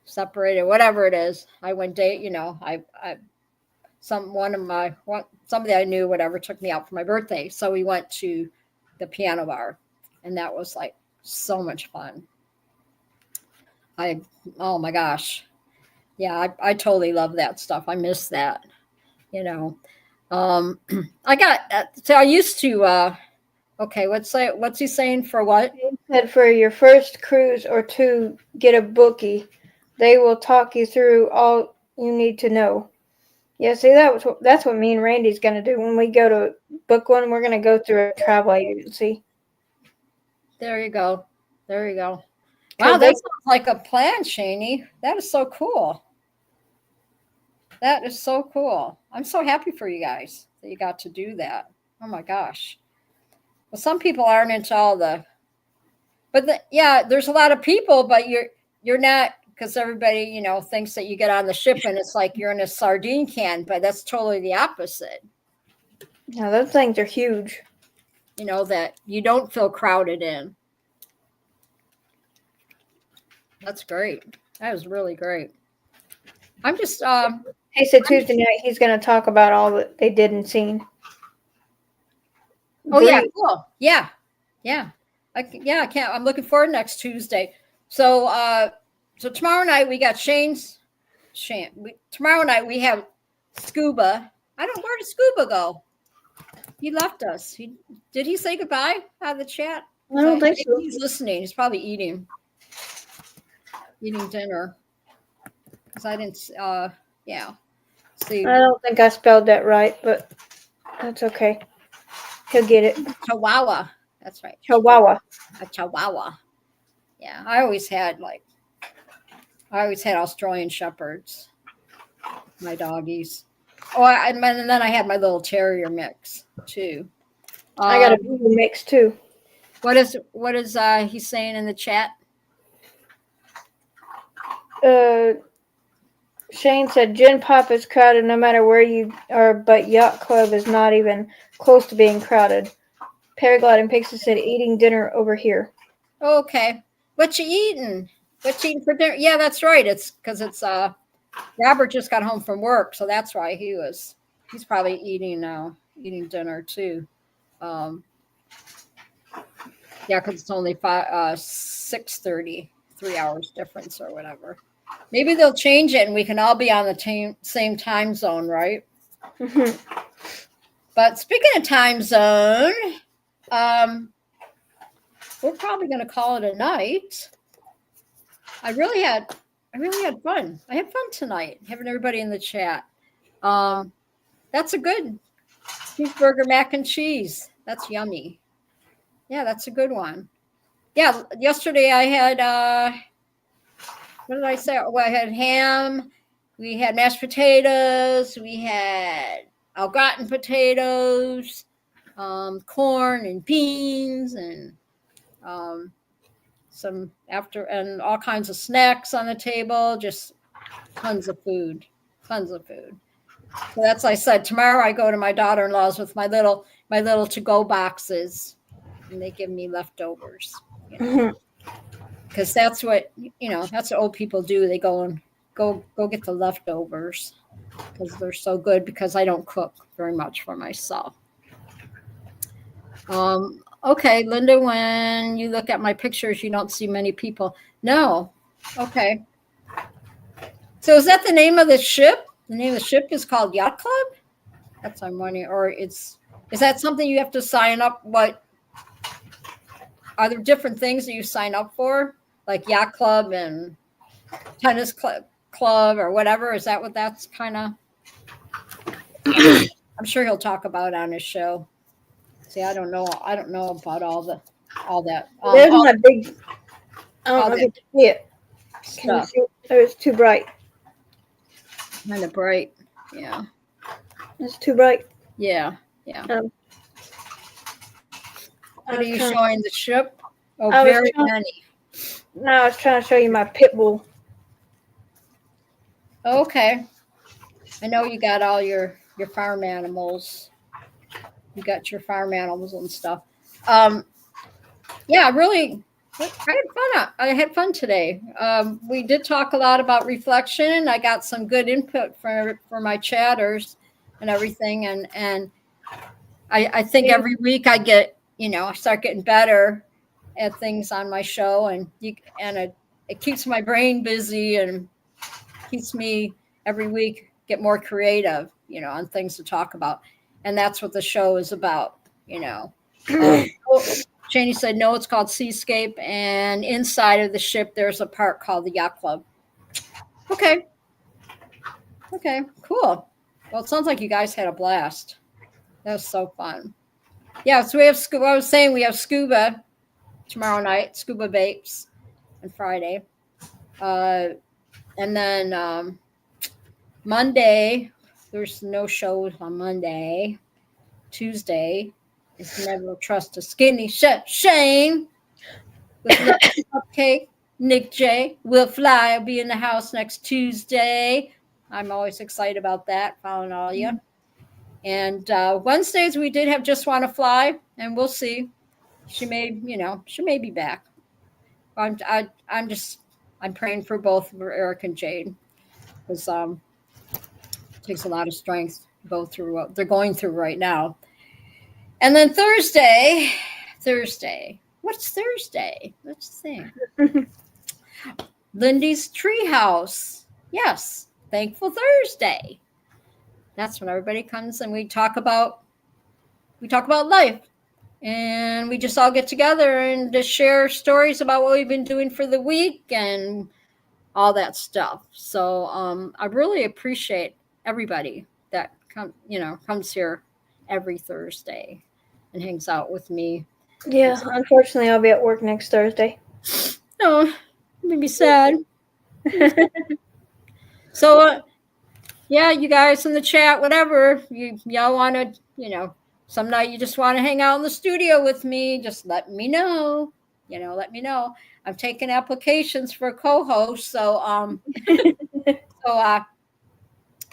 separated, whatever it is. I went date, somebody I knew, whatever, took me out for my birthday. So we went to the piano bar, and that was like so much fun. Oh my gosh. Yeah, I totally love that stuff. I miss that, I used to, okay, what's he saying for what? He said for your first cruise or two, get a bookie. They will talk you through all you need to know. Yeah, see, that's what me and Randy's going to do. When we go to book one, we're going to go through a travel agency. There you go. Wow, that sounds like a plan, Shani. That is so cool. That is so cool. I'm so happy for you guys that you got to do that. Oh my gosh. Well, some people aren't into all there's a lot of people, but you're not, because everybody, thinks that you get on the ship and it's like you're in a sardine can, but that's totally the opposite. Now, those things are huge. That you don't feel crowded in. That's great. That was really great. I'm just He said Tuesday night he's going to talk about all that they did and seen. Oh, yeah, cool. Yeah. I can't. I'm looking forward next Tuesday. So tomorrow night we got tomorrow night we have scuba. Where did Scuba go? He left us. Did he say goodbye out of the chat? I don't think so. He's listening. He's probably eating dinner. Because I didn't, see. I don't think I spelled that right, but that's okay. He'll get it. Chihuahua. That's right. Chihuahua. A Chihuahua. Yeah, I always had Australian Shepherds. My doggies. Oh, and then I had my little terrier mix too. I got a beagle mix too. What is he saying in the chat? Shane said Gin Pop is crowded no matter where you are, but Yacht Club is not even close to being crowded. Paragliding Pixie said eating dinner over here. Okay. What you eating? What you eating for dinner? Yeah, that's right. It's because it's Robert just got home from work, so that's why he's probably eating dinner too. Yeah, because it's only 6:30, 3 hours difference or whatever. Maybe they'll change it and we can all be on the same time zone, right? Mm-hmm. But speaking of time zone, we're probably going to call it a night. I really had fun. I had fun tonight, having everybody in the chat. That's a good cheeseburger mac and cheese. That's yummy. Yeah, that's a good one. Yeah, yesterday I had what did I say? Well, I had ham. We had mashed potatoes. We had au gratin potatoes, corn and beans, and and all kinds of snacks on the table. Just tons of food. So that's, I said, tomorrow I go to my daughter-in-law's with my little to-go boxes, and they give me leftovers. Mm-hmm. because that's what that's what old people do. They go get the leftovers because they're so good. Because I don't cook very much for myself. Okay, Linda, when you look at my pictures, you don't see many people. No. Okay. So is that the name of the ship? The name of the ship is called Yacht Club? That's what I'm wondering. Or is that something you have to sign up? What are there different things that you sign up for? Like Yacht Club and tennis club or whatever? Is that what that's kind of? I'm sure he'll talk about on his show. See, I don't know about all that. There's my big. I don't know if you can see it. Can you see it? Oh, it's too bright. Kind of bright. Yeah. It's too bright. Yeah. What are you showing? The ship? Oh, very many. No, I was trying to show you my pit bull. Okay. I know you got all your farm animals. You got your farm animals and stuff. Yeah, really. I had fun today. We did talk a lot about reflection. I got some good input for my chatters and everything. And I think every week I get, I start getting better at things on my show, and it keeps my brain busy and keeps me every week get more creative, on things to talk about. And that's what the show is about, Janie said, no, it's called Seascape. And inside of the ship, there's a part called the Yacht Club. Okay, cool. Well, it sounds like you guys had a blast. That was so fun. Yeah, so we have scuba. I was saying we have scuba tomorrow night, scuba vapes, and Friday. And then Monday, there's no shows on Monday. Tuesday is Never Trust a Skinny Shane with Cupcake. Nick J. Will Fly. I'll be in the house next Tuesday. I'm always excited about that, following all of you. And Wednesdays we did have Just Want to Fly, and we'll see. She may be back. I'm praying for both for Eric and Jade, because it takes a lot of strength to go through what they're going through right now. And then Thursday. What's Thursday? Let's think. Lindy's Treehouse. Yes, Thankful Thursday. That's when everybody comes and we talk about life, and we just all get together and just share stories about what we've been doing for the week and all that stuff. So I really appreciate everybody that comes here every Thursday and hangs out with me. Yeah, unfortunately, I'll be at work next Thursday. No, made me sad. So, yeah, you guys in the chat, whatever y'all want to, some night you just want to hang out in the studio with me, just let me know. Let me know. I'm taking applications for a co-host, so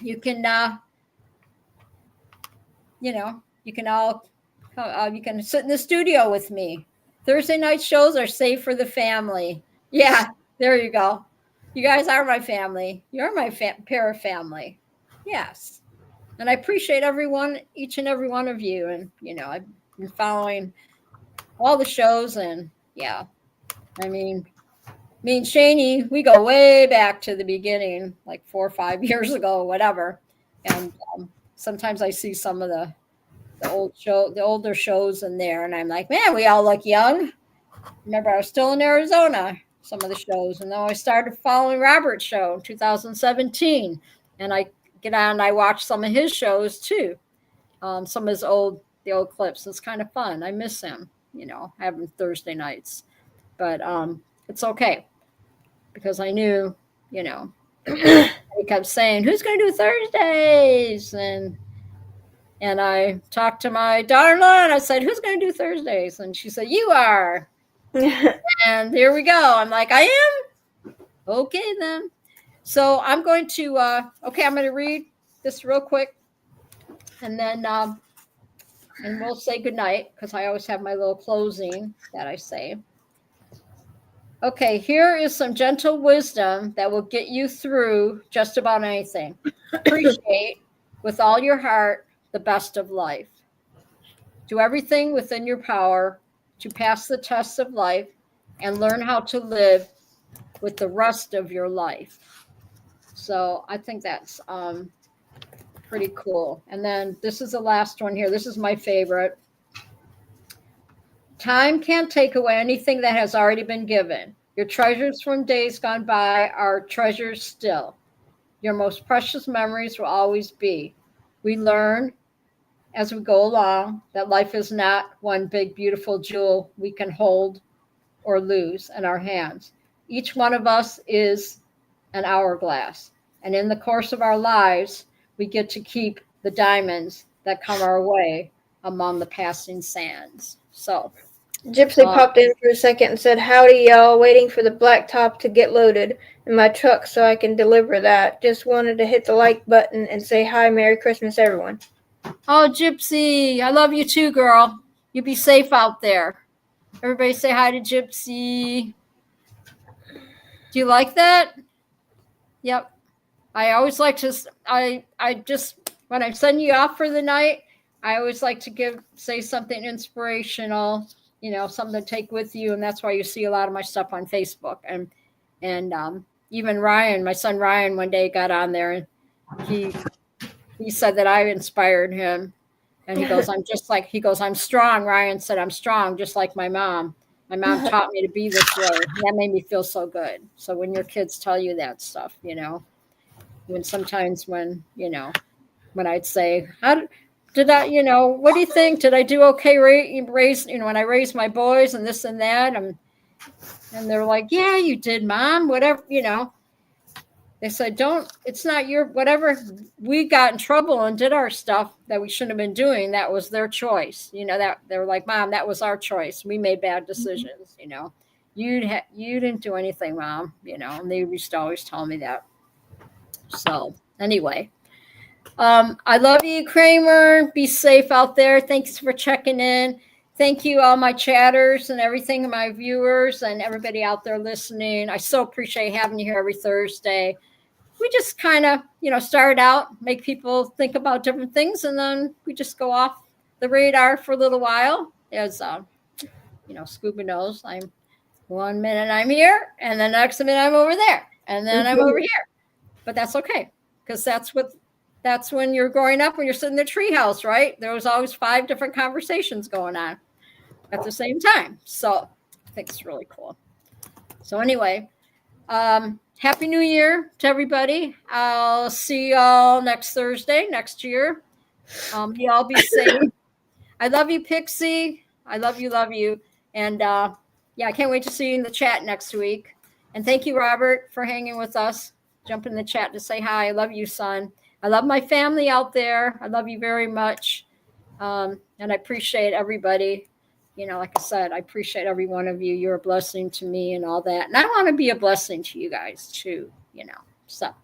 you can, you can all. You can sit in the studio with me. Thursday night shows are safe for the family. Yeah, there you go. You guys are my family. You're my para family. Yes. And I appreciate each and every one of you. And, I've been following all the shows. And, yeah, me and Shani, we go way back to the beginning, like 4 or 5 years ago, whatever. And sometimes I see some of the older shows in there, and I'm like, man, we all look young. Remember, I was still in Arizona, some of the shows, and then I started following Robert's show in 2017, and I get on and I watch some of his shows too, some of the old clips. It's kind of fun. I miss him, having Thursday nights, but it's okay, because I knew, he kept saying, who's going to do Thursdays? And I talked to my daughter-in-law, and I said, who's going to do Thursdays? And she said, you are. And here we go. I'm like, I am? Okay, then. So I'm going to, I'm going to read this real quick. And then, and we'll say goodnight, because I always have my little closing that I say. Okay, here is some gentle wisdom that will get you through just about anything. Appreciate with all your heart the best of life. Do everything within your power to pass the tests of life and learn how to live with the rest of your life. So I think that's pretty cool. And then this is the last one here. This is my favorite. Time can't take away anything that has already been given. Your treasures from days gone by are treasures still. Your most precious memories will always be. We learn as we go along that life is not one big, beautiful jewel we can hold or lose in our hands. Each one of us is an hourglass. And in the course of our lives, we get to keep the diamonds that come our way among the passing sands. So, Gypsy popped in for a second and said, "Howdy, y'all. Waiting for the blacktop to get loaded in my truck so I can deliver that. Just wanted to hit the like button and say hi, Merry Christmas, everyone." oh, Gypsy, I love you too, girl. You be safe out there. Everybody say hi to Gypsy. Do you like that? Yep. I always like to, I just, when I send you off for the night, I always like to say something inspirational, something to take with you. And that's why you see a lot of my stuff on Facebook. And even Ryan, my son Ryan, one day got on there and he said that I inspired him. And he goes, I'm strong. Ryan said, I'm strong, just like my mom. My mom taught me to be this way. That made me feel so good. So when your kids tell you that stuff, when sometimes when I'd say, how did I, what do you think? Did I do okay? When I raised my boys and this and that. And they're like, yeah, you did, Mom, whatever, They said, it's not your, whatever, we got in trouble and did our stuff that we shouldn't have been doing. That was their choice. That they were like, Mom, that was our choice. We made bad decisions, You didn't do anything, Mom, and they used to always tell me that. So anyway, I love you, Kramer. Be safe out there. Thanks for checking in. Thank you, all my chatters and everything, my viewers and everybody out there listening. I so appreciate having you here every Thursday. We just kind of, start out, make people think about different things, and then we just go off the radar for a little while. As Scuba knows, I'm 1 minute I'm here, and the next minute I'm over there, and then I'm over here. But that's okay, because that's when you're growing up, when you're sitting in the treehouse, right? There was always 5 different conversations going on at the same time. So I think it's really cool. So anyway, Happy New Year to everybody. I'll see y'all next Thursday, next year. Y'all be safe. I love you, Pixie. I love you. And I can't wait to see you in the chat next week. And thank you, Robert, for hanging with us. Jump in the chat to say hi. I love you, son. I love my family out there. I love you very much. And I appreciate everybody. Like I said, I appreciate every one of you. You're a blessing to me and all that. And I want to be a blessing to you guys too, So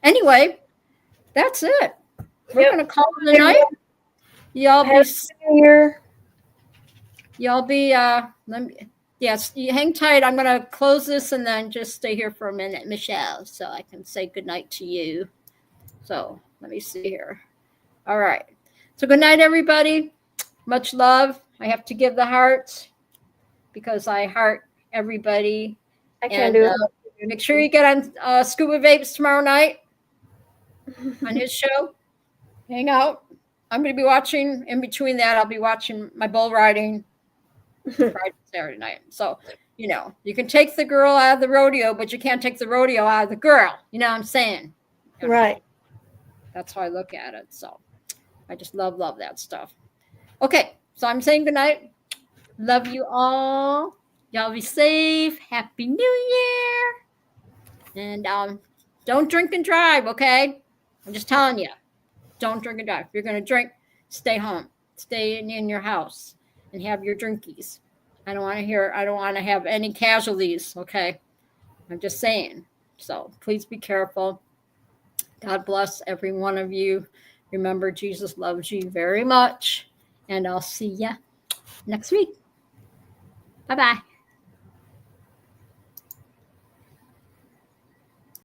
anyway, that's it. We're going to call it a night. Y'all be yes, you hang tight. I'm going to close this and then just stay here for a minute, Michelle, so I can say goodnight to you. So let me see here. All right. So good night, everybody. Much love. I have to give the hearts because I heart everybody. I can't do it. Make sure you get on Scuba Vapes tomorrow night on his show. Hang out. I'm going to be watching. In between that, I'll be watching my bull riding Friday, Saturday night. So, you can take the girl out of the rodeo, but you can't take the rodeo out of the girl. You know what I'm saying? Right. That's how I look at it. So I just love that stuff. Okay. So I'm saying goodnight. Love you all. Y'all be safe. Happy New Year. And don't drink and drive, okay? I'm just telling you. Don't drink and drive. If you're going to drink, stay home. Stay in your house and have your drinkies. I don't want to have any casualties, okay? I'm just saying. So please be careful. God bless every one of you. Remember, Jesus loves you very much. And I'll see you next week. Bye-bye.